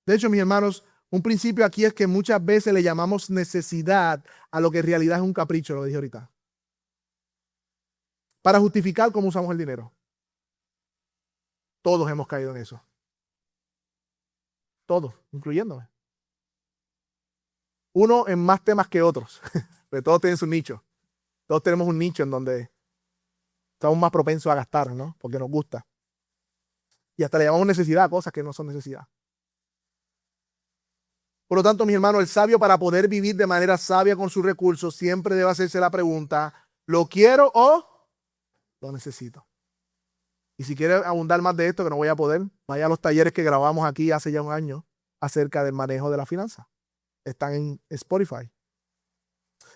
De hecho, mis hermanos, un principio aquí es que muchas veces le llamamos necesidad a lo que en realidad es un capricho, lo dije ahorita, para justificar cómo usamos el dinero. Todos hemos caído en eso. Todos, incluyéndome. Uno en más temas que otros, pero todos tienen su nicho. Todos tenemos un nicho en donde estamos más propensos a gastar, ¿no? Porque nos gusta. Y hasta le llamamos necesidad a cosas que no son necesidad. Por lo tanto, mis hermanos, el sabio, para poder vivir de manera sabia con sus recursos, siempre debe hacerse la pregunta, ¿lo quiero o lo necesito? Y si quiere abundar más de esto, que no voy a poder, vaya a los talleres que grabamos aquí hace ya un año acerca del manejo de la finanza. Están en Spotify.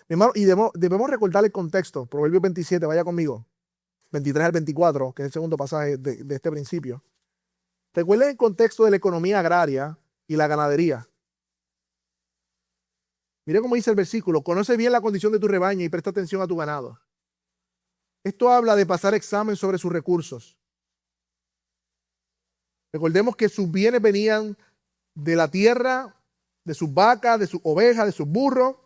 Mi hermano, y debemos recordar el contexto. Proverbios 27, vaya conmigo. 23 al 24, que es el segundo pasaje de este principio. Recuerden el contexto de la economía agraria y la ganadería. Mire cómo dice el versículo: conoce bien la condición de tu rebaño y presta atención a tu ganado. Esto habla de pasar examen sobre sus recursos. Recordemos que sus bienes venían de la tierra, de sus vacas, de sus ovejas, de sus burros.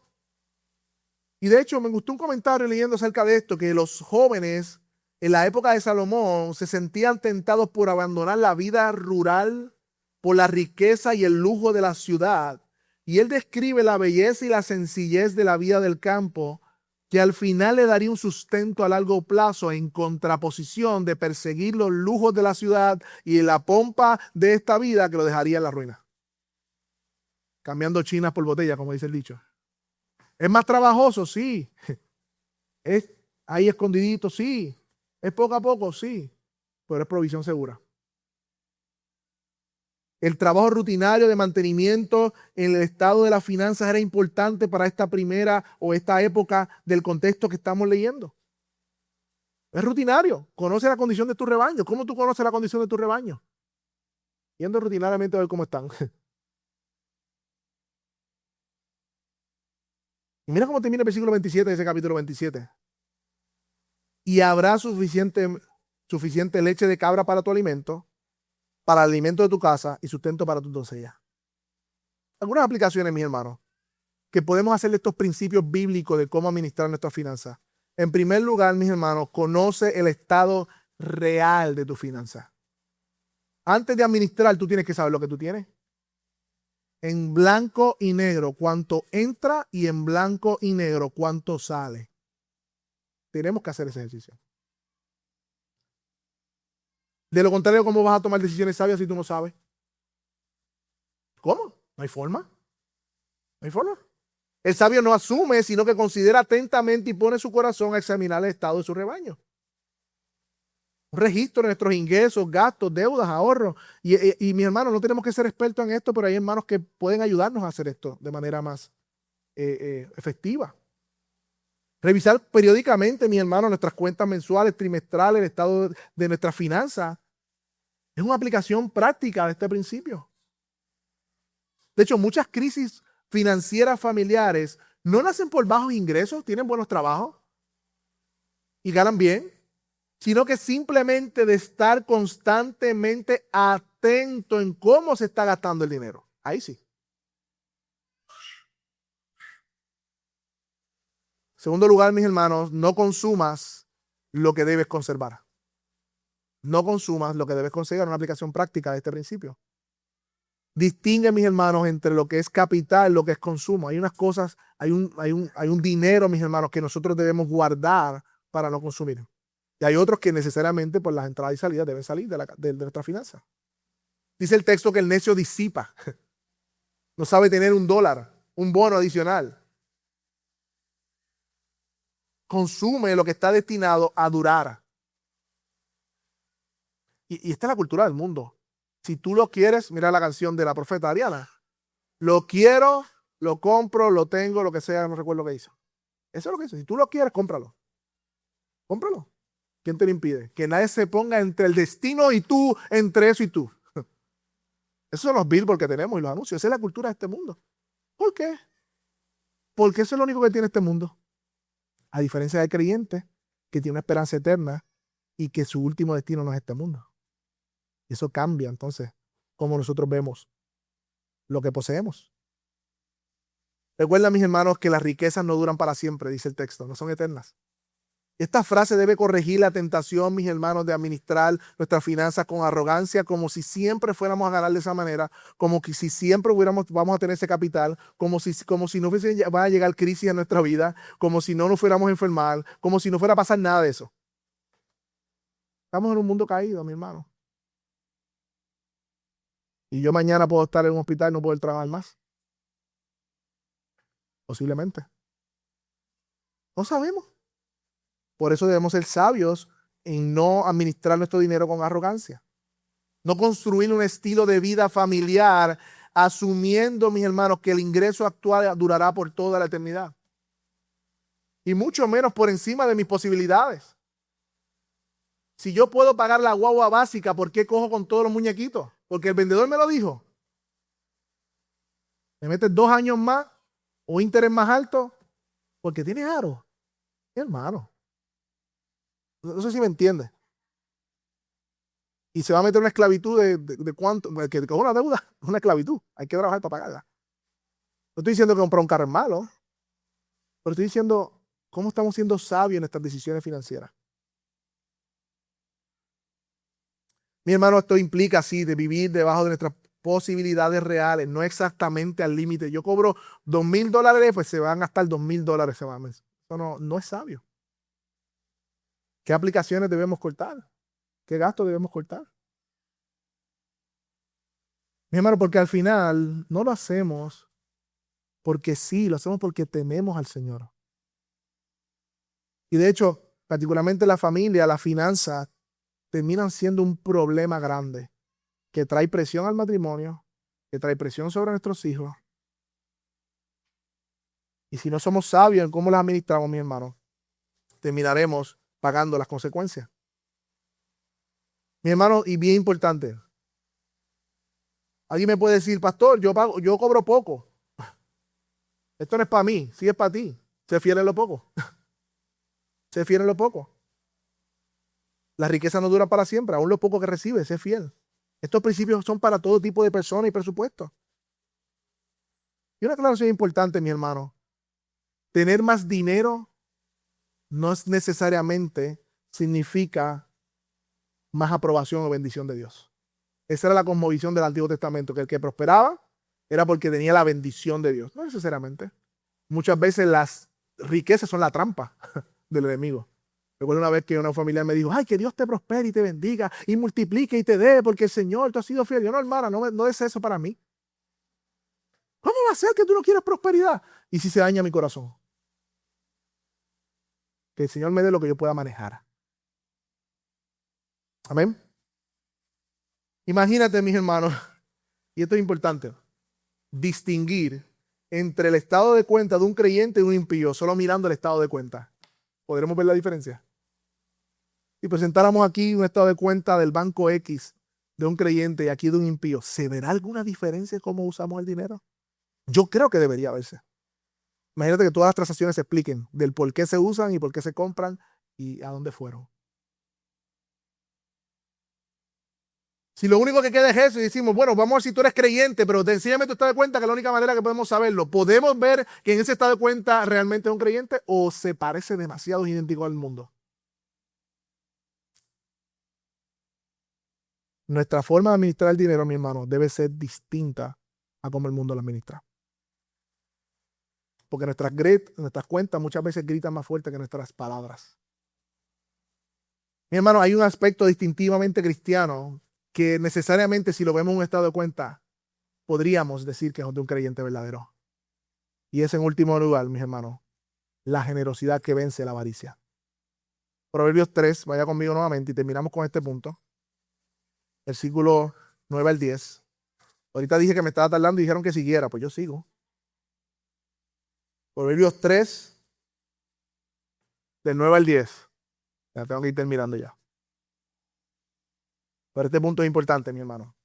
Y de hecho me gustó un comentario leyendo acerca de esto, que los jóvenes en la época de Salomón se sentían tentados por abandonar la vida rural por la riqueza y el lujo de la ciudad. Y él describe la belleza y la sencillez de la vida del campo, que al final le daría un sustento a largo plazo, en contraposición de perseguir los lujos de la ciudad y la pompa de esta vida, que lo dejaría en la ruina. Cambiando chinas por botella, como dice el dicho. ¿Es más trabajoso? Sí. ¿Es ahí escondidito? Sí. ¿Es poco a poco? Sí. Pero es provisión segura. El trabajo rutinario de mantenimiento en el estado de las finanzas era importante para esta primera o esta época del contexto que estamos leyendo. Es rutinario. Conoce la condición de tu rebaño. ¿Cómo tú conoces la condición de tu rebaño? Yendo rutinariamente a ver cómo están. Y mira cómo termina el versículo 27 de ese capítulo 27. Y habrá suficiente leche de cabra para tu alimento, para el alimento de tu casa y sustento para tus doncellas. Algunas aplicaciones, mis hermanos, que podemos hacer de estos principios bíblicos de cómo administrar nuestras finanzas. En primer lugar, mis hermanos, conoce el estado real de tu finanzas. Antes de administrar, tú tienes que saber lo que tú tienes. En blanco y negro cuánto entra y en blanco y negro cuánto sale. Tenemos que hacer ese ejercicio. De lo contrario, ¿cómo vas a tomar decisiones sabias si tú no sabes? ¿Cómo? No hay forma. No hay forma. El sabio no asume, sino que considera atentamente y pone su corazón a examinar el estado de su rebaño. Un registro de nuestros ingresos, gastos, deudas, ahorros. Y mis hermanos, no tenemos que ser expertos en esto, pero hay hermanos que pueden ayudarnos a hacer esto de manera más efectiva. Revisar periódicamente, mis hermanos, nuestras cuentas mensuales, trimestrales, el estado de nuestras finanzas. Es una aplicación práctica de este principio. De hecho, muchas crisis financieras familiares no nacen por bajos ingresos, tienen buenos trabajos y ganan bien, sino que simplemente de estar constantemente atento en cómo se está gastando el dinero. Ahí sí. Segundo lugar, mis hermanos, no consumas lo que debes conservar. No consumas lo que debes conservar, una aplicación práctica de este principio. Distingue, mis hermanos, entre lo que es capital y lo que es consumo. Hay unas cosas, hay un dinero, mis hermanos, que nosotros debemos guardar para no consumir. Y hay otros que necesariamente por las entradas y salidas deben salir de nuestra finanza. Dice el texto que el necio disipa. No sabe tener $1, un bono adicional. Consume lo que está destinado a durar. Y esta es la cultura del mundo. Si tú lo quieres, mira la canción de la profeta Ariana. Lo quiero, lo compro, lo tengo, lo que sea, no recuerdo lo que hizo. Eso es lo que hizo. Si tú lo quieres, cómpralo. Cómpralo. ¿Quién te lo impide? Que nadie se ponga entre el destino y tú, entre eso y tú. Esos son los billboards que tenemos y los anuncios. Esa es la cultura de este mundo. ¿Por qué? Porque eso es lo único que tiene este mundo. A diferencia del creyente, que tiene una esperanza eterna y que su último destino no es este mundo. Y eso cambia entonces cómo nosotros vemos lo que poseemos. Recuerda, mis hermanos, que las riquezas no duran para siempre, dice el texto, no son eternas. Esta frase debe corregir la tentación, mis hermanos, de administrar nuestras finanzas con arrogancia, como si siempre fuéramos a ganar de esa manera, como que si siempre vamos a tener ese capital, como si no va a llegar crisis en nuestra vida, como si no nos fuéramos a enfermar, como si no fuera a pasar nada de eso. Estamos en un mundo caído, mi hermano. Y yo mañana puedo estar en un hospital y no poder trabajar más. Posiblemente. No sabemos. Por eso debemos ser sabios en no administrar nuestro dinero con arrogancia. No construir un estilo de vida familiar asumiendo, mis hermanos, que el ingreso actual durará por toda la eternidad. Y mucho menos por encima de mis posibilidades. Si yo puedo pagar la guagua básica, ¿por qué cojo con todos los muñequitos? Porque el vendedor me lo dijo. Me metes 2 años más o interés más alto porque tienes aro. Mi hermano. No sé si me entiendes. Y se va a meter una esclavitud de cuánto, que con una deuda, una esclavitud. Hay que trabajar para pagarla. No estoy diciendo que comprar un carro es malo, pero estoy diciendo cómo estamos siendo sabios en estas decisiones financieras. Mi hermano, esto implica así de vivir debajo de nuestras posibilidades reales, no exactamente al límite. Yo cobro $2,000, pues se van a gastar $2,000 ese mes. Eso no es sabio. ¿Qué aplicaciones debemos cortar? ¿Qué gastos debemos cortar? Mi hermano, porque al final no lo hacemos porque sí, lo hacemos porque tememos al Señor. Y de hecho, particularmente la familia, las finanzas, terminan siendo un problema grande que trae presión al matrimonio, que trae presión sobre nuestros hijos. Y si no somos sabios en cómo las administramos, mi hermano, terminaremos pagando las consecuencias. Mi hermano, y bien importante, alguien me puede decir, pastor, yo cobro poco. Esto no es para mí, sí es para ti. Sé fiel en lo poco. Sé fiel en lo poco. La riqueza no dura para siempre, aún lo poco que recibes, sé fiel. Estos principios son para todo tipo de personas y presupuestos. Y una aclaración importante, mi hermano. Tener más dinero no es necesariamente significa más aprobación o bendición de Dios. Esa era la cosmovisión del Antiguo Testamento, que el que prosperaba era porque tenía la bendición de Dios. No necesariamente. Muchas veces las riquezas son la trampa del enemigo. Recuerdo una vez que una familia me dijo, ay, que Dios te prospere y te bendiga y multiplique y te dé, porque el Señor, tú has sido fiel. Yo no, hermana, no es eso para mí. ¿Cómo va a ser que tú no quieras prosperidad? Y si se daña mi corazón. Que el Señor me dé lo que yo pueda manejar. Amén. Imagínate, mis hermanos, y esto es importante, distinguir entre el estado de cuenta de un creyente y un impío, solo mirando el estado de cuenta. ¿Podremos ver la diferencia? Si presentáramos aquí un estado de cuenta del banco X de un creyente y aquí de un impío, ¿se verá alguna diferencia en cómo usamos el dinero? Yo creo que debería verse. Imagínate que todas las transacciones se expliquen del por qué se usan y por qué se compran y a dónde fueron. Si lo único que queda es eso y decimos, bueno, vamos a ver si tú eres creyente, pero enséñame tu estado de cuenta, que es la única manera que podemos saberlo. ¿Podemos ver que en ese estado de cuenta realmente es un creyente o se parece demasiado idéntico al mundo? Nuestra forma de administrar el dinero, mi hermano, debe ser distinta a cómo el mundo lo administra. Porque nuestras cuentas muchas veces gritan más fuerte que nuestras palabras. Mi hermano, hay un aspecto distintivamente cristiano que necesariamente, si lo vemos en un estado de cuenta, podríamos decir que es de un creyente verdadero. Y es en último lugar, mis hermanos, la generosidad que vence la avaricia. Proverbios 3, vaya conmigo nuevamente y terminamos con este punto. Versículo 9 al 10. Ahorita dije que me estaba tardando y dijeron que siguiera, pues yo sigo. Proverbios 3, del 9 al 10. Ya tengo que ir terminando ya. Pero este punto es importante, mi hermano.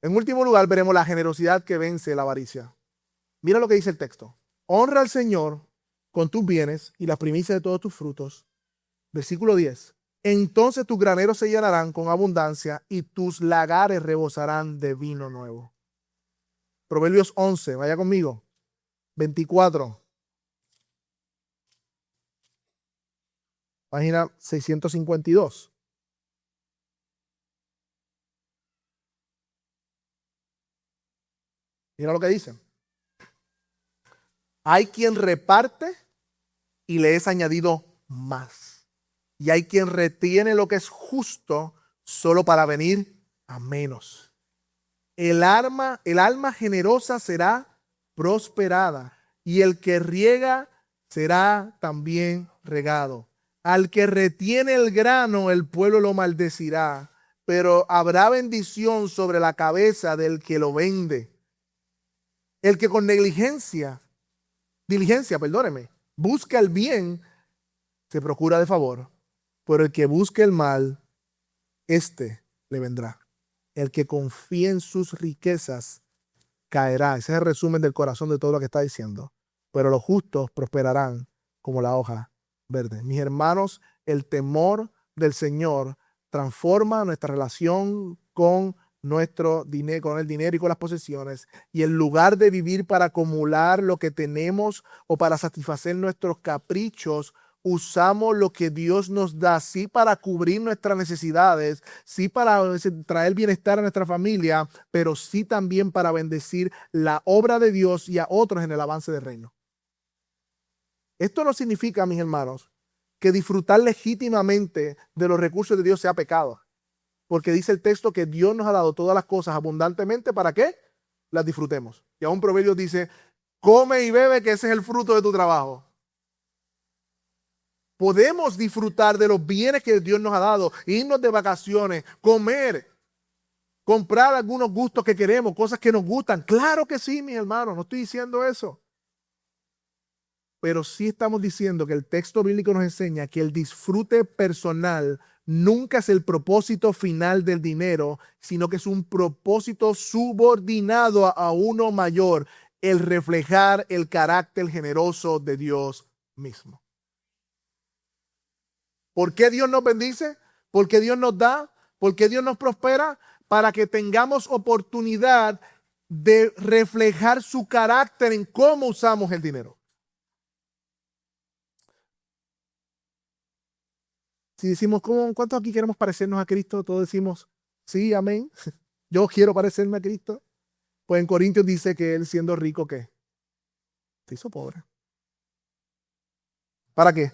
En último lugar, veremos la generosidad que vence la avaricia. Mira lo que dice el texto. Honra al Señor con tus bienes y las primicias de todos tus frutos. Versículo 10. Entonces tus graneros se llenarán con abundancia y tus lagares rebosarán de vino nuevo. Proverbios 11, vaya conmigo. 24. Página 652. Mira lo que dicen. Hay quien reparte y le es añadido más. Y hay quien retiene lo que es justo solo para venir a menos. El alma generosa será prosperada y el que riega será también regado. Al que retiene el grano, el pueblo lo maldecirá, pero habrá bendición sobre la cabeza del que lo vende. El que con diligencia, busca el bien, se procura de favor, pero el que busque el mal, éste le vendrá. El que confía en sus riquezas caerá. Ese es el resumen del corazón de todo lo que está diciendo. Pero los justos prosperarán como la hoja verde. Mis hermanos, el temor del Señor transforma nuestra relación con nuestro dinero, con el dinero y con las posesiones. Y en lugar de vivir para acumular lo que tenemos o para satisfacer nuestros caprichos, usamos lo que Dios nos da, sí para cubrir nuestras necesidades, sí para traer bienestar a nuestra familia, pero sí también para bendecir la obra de Dios y a otros en el avance del reino. Esto no significa, mis hermanos, que disfrutar legítimamente de los recursos de Dios sea pecado, porque dice el texto que Dios nos ha dado todas las cosas abundantemente, ¿para qué? Las disfrutemos. Y aún Proverbios dice, come y bebe, que ese es el fruto de tu trabajo. Podemos disfrutar de los bienes que Dios nos ha dado, irnos de vacaciones, comer, comprar algunos gustos que queremos, cosas que nos gustan. Claro que sí, mis hermanos, no estoy diciendo eso. Pero sí estamos diciendo que el texto bíblico nos enseña que el disfrute personal nunca es el propósito final del dinero, sino que es un propósito subordinado a uno mayor, el reflejar el carácter generoso de Dios mismo. ¿Por qué Dios nos bendice? ¿Por qué Dios nos da? ¿Por qué Dios nos prospera? Para que tengamos oportunidad de reflejar su carácter en cómo usamos el dinero. Si decimos, ¿cuántos aquí queremos parecernos a Cristo? Todos decimos, sí, amén. Yo quiero parecerme a Cristo. Pues en Corintios dice que él siendo rico, ¿qué? Se hizo pobre. ¿Para qué?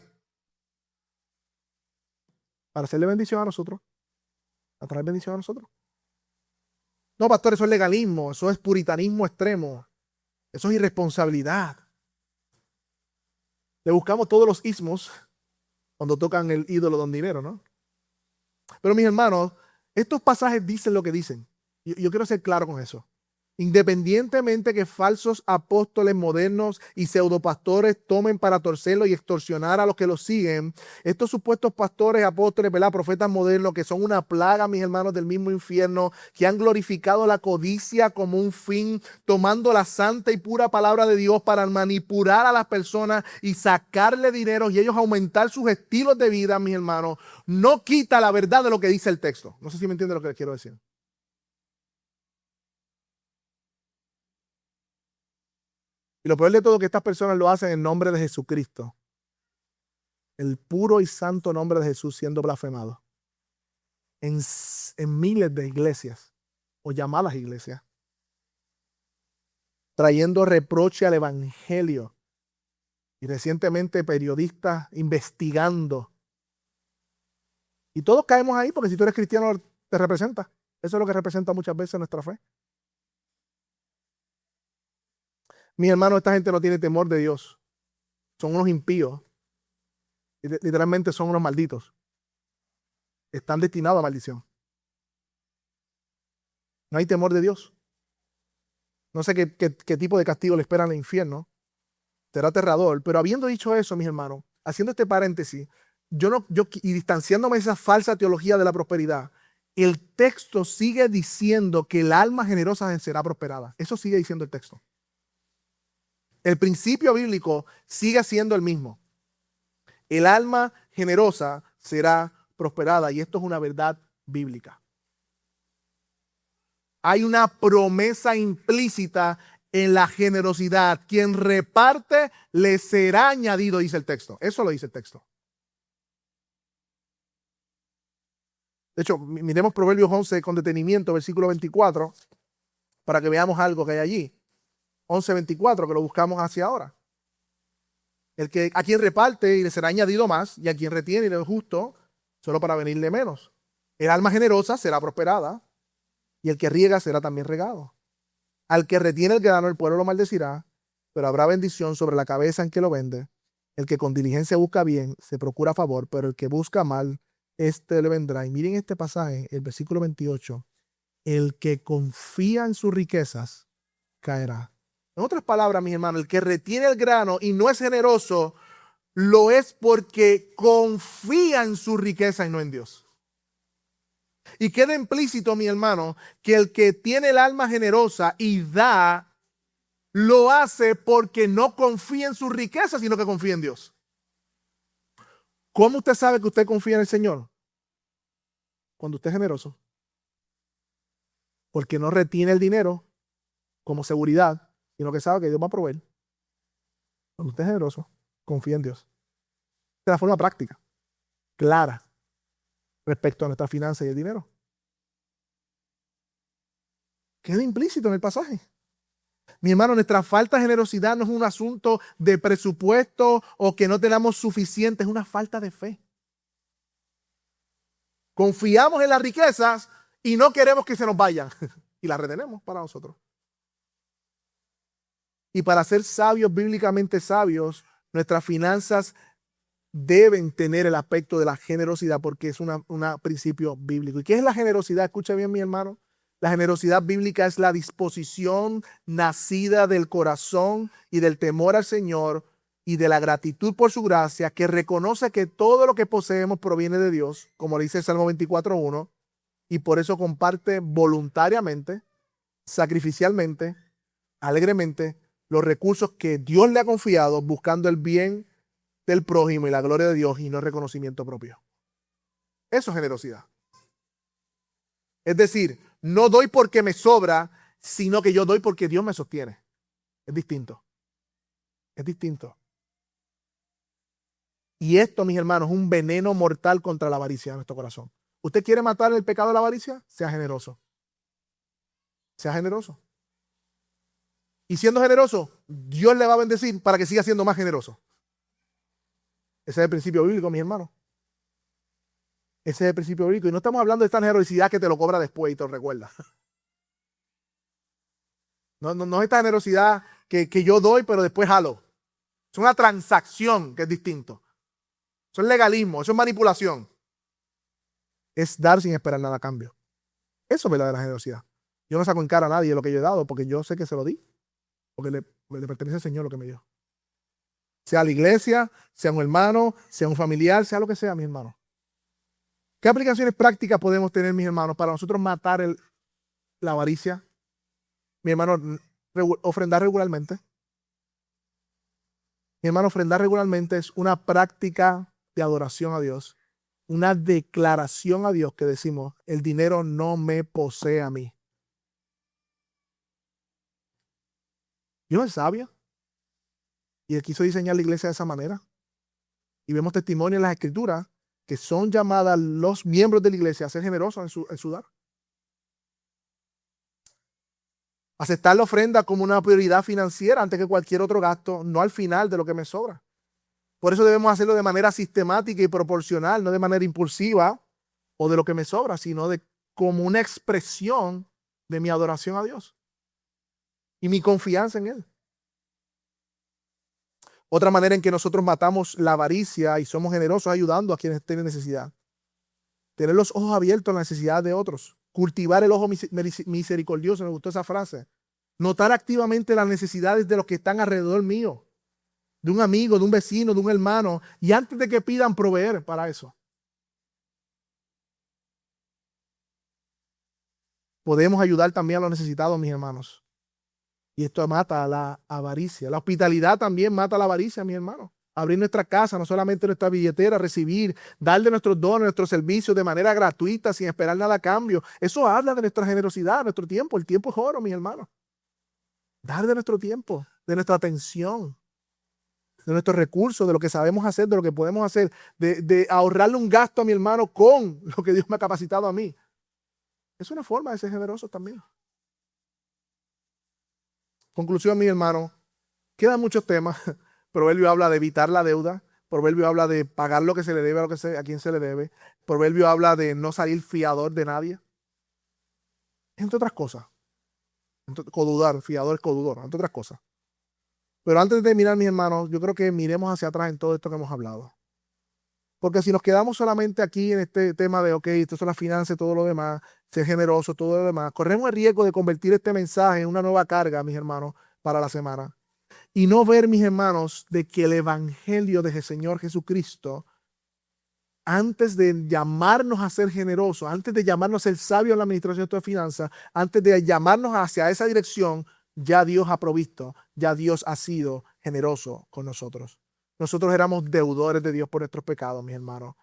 Para hacerle bendición a nosotros. A traer bendición a nosotros. No, pastor, eso es legalismo, eso es puritanismo extremo, eso es irresponsabilidad. Le buscamos todos los ismos cuando tocan el ídolo don dinero, ¿no? Pero mis hermanos, estos pasajes dicen lo que dicen. Yo quiero ser claro con eso. Independientemente que falsos apóstoles modernos y pseudopastores tomen para torcerlo y extorsionar a los que los siguen, estos supuestos pastores, apóstoles, ¿verdad? Profetas modernos que son una plaga, mis hermanos, del mismo infierno, que han glorificado la codicia como un fin, tomando la santa y pura palabra de Dios para manipular a las personas y sacarle dinero y ellos aumentar sus estilos de vida, mis hermanos, no quita la verdad de lo que dice el texto. No sé si me entienden lo que les quiero decir. Y lo peor de todo es que estas personas lo hacen en nombre de Jesucristo. El puro y santo nombre de Jesús siendo blasfemado. En miles de iglesias o llamadas iglesias. Trayendo reproche al evangelio. Y recientemente periodistas investigando. Y todos caemos ahí porque si tú eres cristiano te representa. Eso es lo que representa muchas veces nuestra fe. Mis hermanos, esta gente no tiene temor de Dios. Son unos impíos. Literalmente son unos malditos. Están destinados a maldición. No hay temor de Dios. No sé qué tipo de castigo le espera en el infierno. Será aterrador. Pero habiendo dicho eso, mis hermanos, haciendo este paréntesis, y distanciándome de esa falsa teología de la prosperidad, el texto sigue diciendo que el alma generosa será prosperada. Eso sigue diciendo el texto. El principio bíblico sigue siendo el mismo. El alma generosa será prosperada y esto es una verdad bíblica. Hay una promesa implícita en la generosidad. Quien reparte le será añadido, dice el texto. Eso lo dice el texto. De hecho, miremos Proverbios 11 con detenimiento, versículo 24, para que veamos algo que hay allí. 11:24, que lo buscamos hacia ahora. El que a quien reparte y le será añadido más, y a quien retiene y le es justo, solo para venirle menos. El alma generosa será prosperada, y el que riega será también regado. Al que retiene el grano, el pueblo lo maldecirá, pero habrá bendición sobre la cabeza en que lo vende. El que con diligencia busca bien, se procura favor, pero el que busca mal, este le vendrá. Y miren este pasaje, el versículo 28. El que confía en sus riquezas, caerá. En otras palabras, mis hermanos, el que retiene el grano y no es generoso, lo es porque confía en su riqueza y no en Dios. Y queda implícito, mi hermano, que el que tiene el alma generosa y da, lo hace porque no confía en su riqueza, sino que confía en Dios. ¿Cómo usted sabe que usted confía en el Señor? Cuando usted es generoso. Porque no retiene el dinero como seguridad, sino que sabe que Dios va a proveer. Cuando usted es generoso, confía en Dios. Esta es la forma práctica, clara, respecto a nuestra finanza y el dinero. Queda implícito en el pasaje. Mi hermano, nuestra falta de generosidad no es un asunto de presupuesto o que no tenemos suficiente, es una falta de fe. Confiamos en las riquezas y no queremos que se nos vayan y las retenemos para nosotros. Y para ser sabios, bíblicamente sabios, nuestras finanzas deben tener el aspecto de la generosidad porque es un principio bíblico. ¿Y qué es la generosidad? Escucha bien, mi hermano. La generosidad bíblica es la disposición nacida del corazón y del temor al Señor y de la gratitud por su gracia, que reconoce que todo lo que poseemos proviene de Dios, como dice el Salmo 24:1, y por eso comparte voluntariamente, sacrificialmente, alegremente, los recursos que Dios le ha confiado, buscando el bien del prójimo y la gloria de Dios y no el reconocimiento propio. Eso es generosidad. Es decir, no doy porque me sobra, sino que yo doy porque Dios me sostiene. Es distinto. Es distinto. Y esto, mis hermanos, es un veneno mortal contra la avaricia en nuestro corazón. ¿Usted quiere matar el pecado de la avaricia? Sea generoso. Sea generoso. Y siendo generoso, Dios le va a bendecir para que siga siendo más generoso. Ese es el principio bíblico, mis hermanos. Ese es el principio bíblico. Y no estamos hablando de esta generosidad que te lo cobra después y te lo recuerda. No es esta generosidad que yo doy, pero después jalo. Es una transacción que es distinto. Eso es legalismo, eso es manipulación. Es dar sin esperar nada a cambio. Eso es verdadera generosidad. Yo no saco en cara a nadie lo que yo he dado porque yo sé que se lo di. Porque le pertenece al Señor lo que me dio. Sea la iglesia, sea un hermano, sea un familiar, sea lo que sea, mis hermanos. ¿Qué aplicaciones prácticas podemos tener, mis hermanos, para nosotros matar la avaricia? Mi hermano, ofrendar regularmente. Mi hermano, ofrendar regularmente es una práctica de adoración a Dios. Una declaración a Dios que decimos, el dinero no me posee a mí. Dios es sabio. Y Él quiso diseñar la iglesia de esa manera. Y vemos testimonios en las Escrituras que son llamadas los miembros de la iglesia a ser generosos en su dar. Aceptar la ofrenda como una prioridad financiera antes que cualquier otro gasto, no al final de lo que me sobra. Por eso debemos hacerlo de manera sistemática y proporcional, no de manera impulsiva o de lo que me sobra, sino como una expresión de mi adoración a Dios y mi confianza en Él. Otra manera en que nosotros matamos la avaricia y somos generosos ayudando a quienes tienen necesidad. Tener los ojos abiertos a la necesidad de otros. Cultivar el ojo misericordioso, me gustó esa frase. Notar activamente las necesidades de los que están alrededor mío. De un amigo, de un vecino, de un hermano. Y antes de que pidan, proveer para eso. Podemos ayudar también a los necesitados, mis hermanos. Y esto mata a la avaricia. La hospitalidad también mata a la avaricia, mis hermanos. Abrir nuestra casa, no solamente nuestra billetera, recibir, darle nuestros dones, nuestros servicios de manera gratuita, sin esperar nada a cambio. Eso habla de nuestra generosidad, nuestro tiempo. El tiempo es oro, mis hermanos. Dar de nuestro tiempo, de nuestra atención. de nuestros recursos, de lo que sabemos hacer, de lo que podemos hacer, de ahorrarle un gasto a mi hermano con lo que Dios me ha capacitado a mí. Es una forma de ser generoso también. Conclusión, mi hermano, quedan muchos temas. Proverbio habla de evitar la deuda. Proverbio habla de pagar lo que se le debe a quien se le debe. Proverbio habla de no salir fiador de nadie. Entre otras cosas. Codudar, fiador, codudor, entre otras cosas. Pero antes de terminar, mis hermanos, yo creo que miremos hacia atrás en todo esto que hemos hablado. Porque si nos quedamos solamente aquí en este tema de, ok, esto son las finanzas, todo lo demás, ser generoso, todo lo demás, corremos el riesgo de convertir este mensaje en una nueva carga, mis hermanos, para la semana. Y no ver, mis hermanos, de que el evangelio de Señor Jesucristo, antes de llamarnos a ser generosos, antes de llamarnos a ser sabios en la administración de nuestras finanzas, antes de llamarnos hacia esa dirección, ya Dios ha provisto, ya Dios ha sido generoso con nosotros. Nosotros éramos deudores de Dios por nuestros pecados, mis hermanos.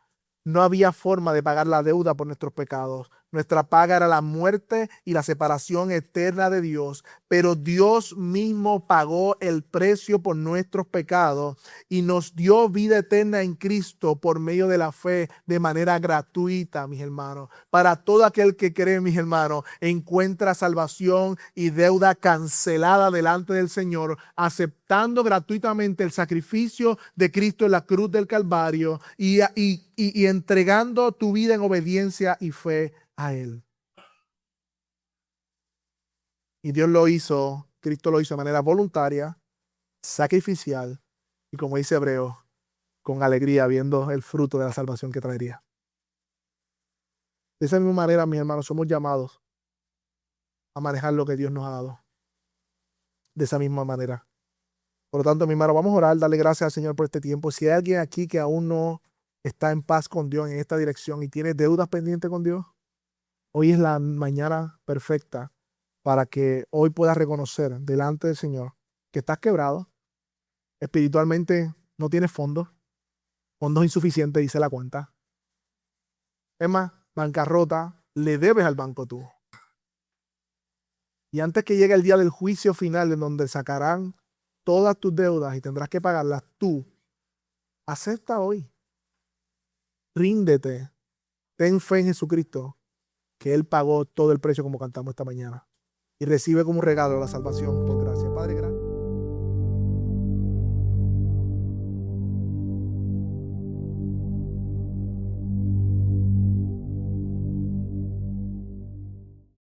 No había forma de pagar la deuda por nuestros pecados. Nuestra paga era la muerte y la separación eterna de Dios. Pero Dios mismo pagó el precio por nuestros pecados y nos dio vida eterna en Cristo por medio de la fe de manera gratuita, mis hermanos. Para todo aquel que cree, mis hermanos, encuentra salvación y deuda cancelada delante del Señor, aceptando gratuitamente el sacrificio de Cristo en la cruz del Calvario y entregando tu vida en obediencia y fe a Él. Y Dios lo hizo, Cristo lo hizo de manera voluntaria, sacrificial y, como dice Hebreo, con alegría, viendo el fruto de la salvación que traería. De esa misma manera, mis hermanos, somos llamados a manejar lo que Dios nos ha dado. De esa misma manera. Por lo tanto, mi hermano, vamos a orar, darle gracias al Señor por este tiempo. Si hay alguien aquí que aún no está en paz con Dios en esta dirección y tiene deudas pendientes con Dios, hoy es la mañana perfecta para que hoy puedas reconocer delante del Señor que estás quebrado, espiritualmente no tienes fondos insuficientes, dice la cuenta. Es más, bancarrota, le debes al banco tú. Y antes que llegue el día del juicio final, en donde sacarán todas tus deudas y tendrás que pagarlas tú, acepta hoy. Ríndete. Ten fe en Jesucristo, que Él pagó todo el precio como cantamos esta mañana. Y recibe como un regalo la salvación por gracia. Padre, gracias.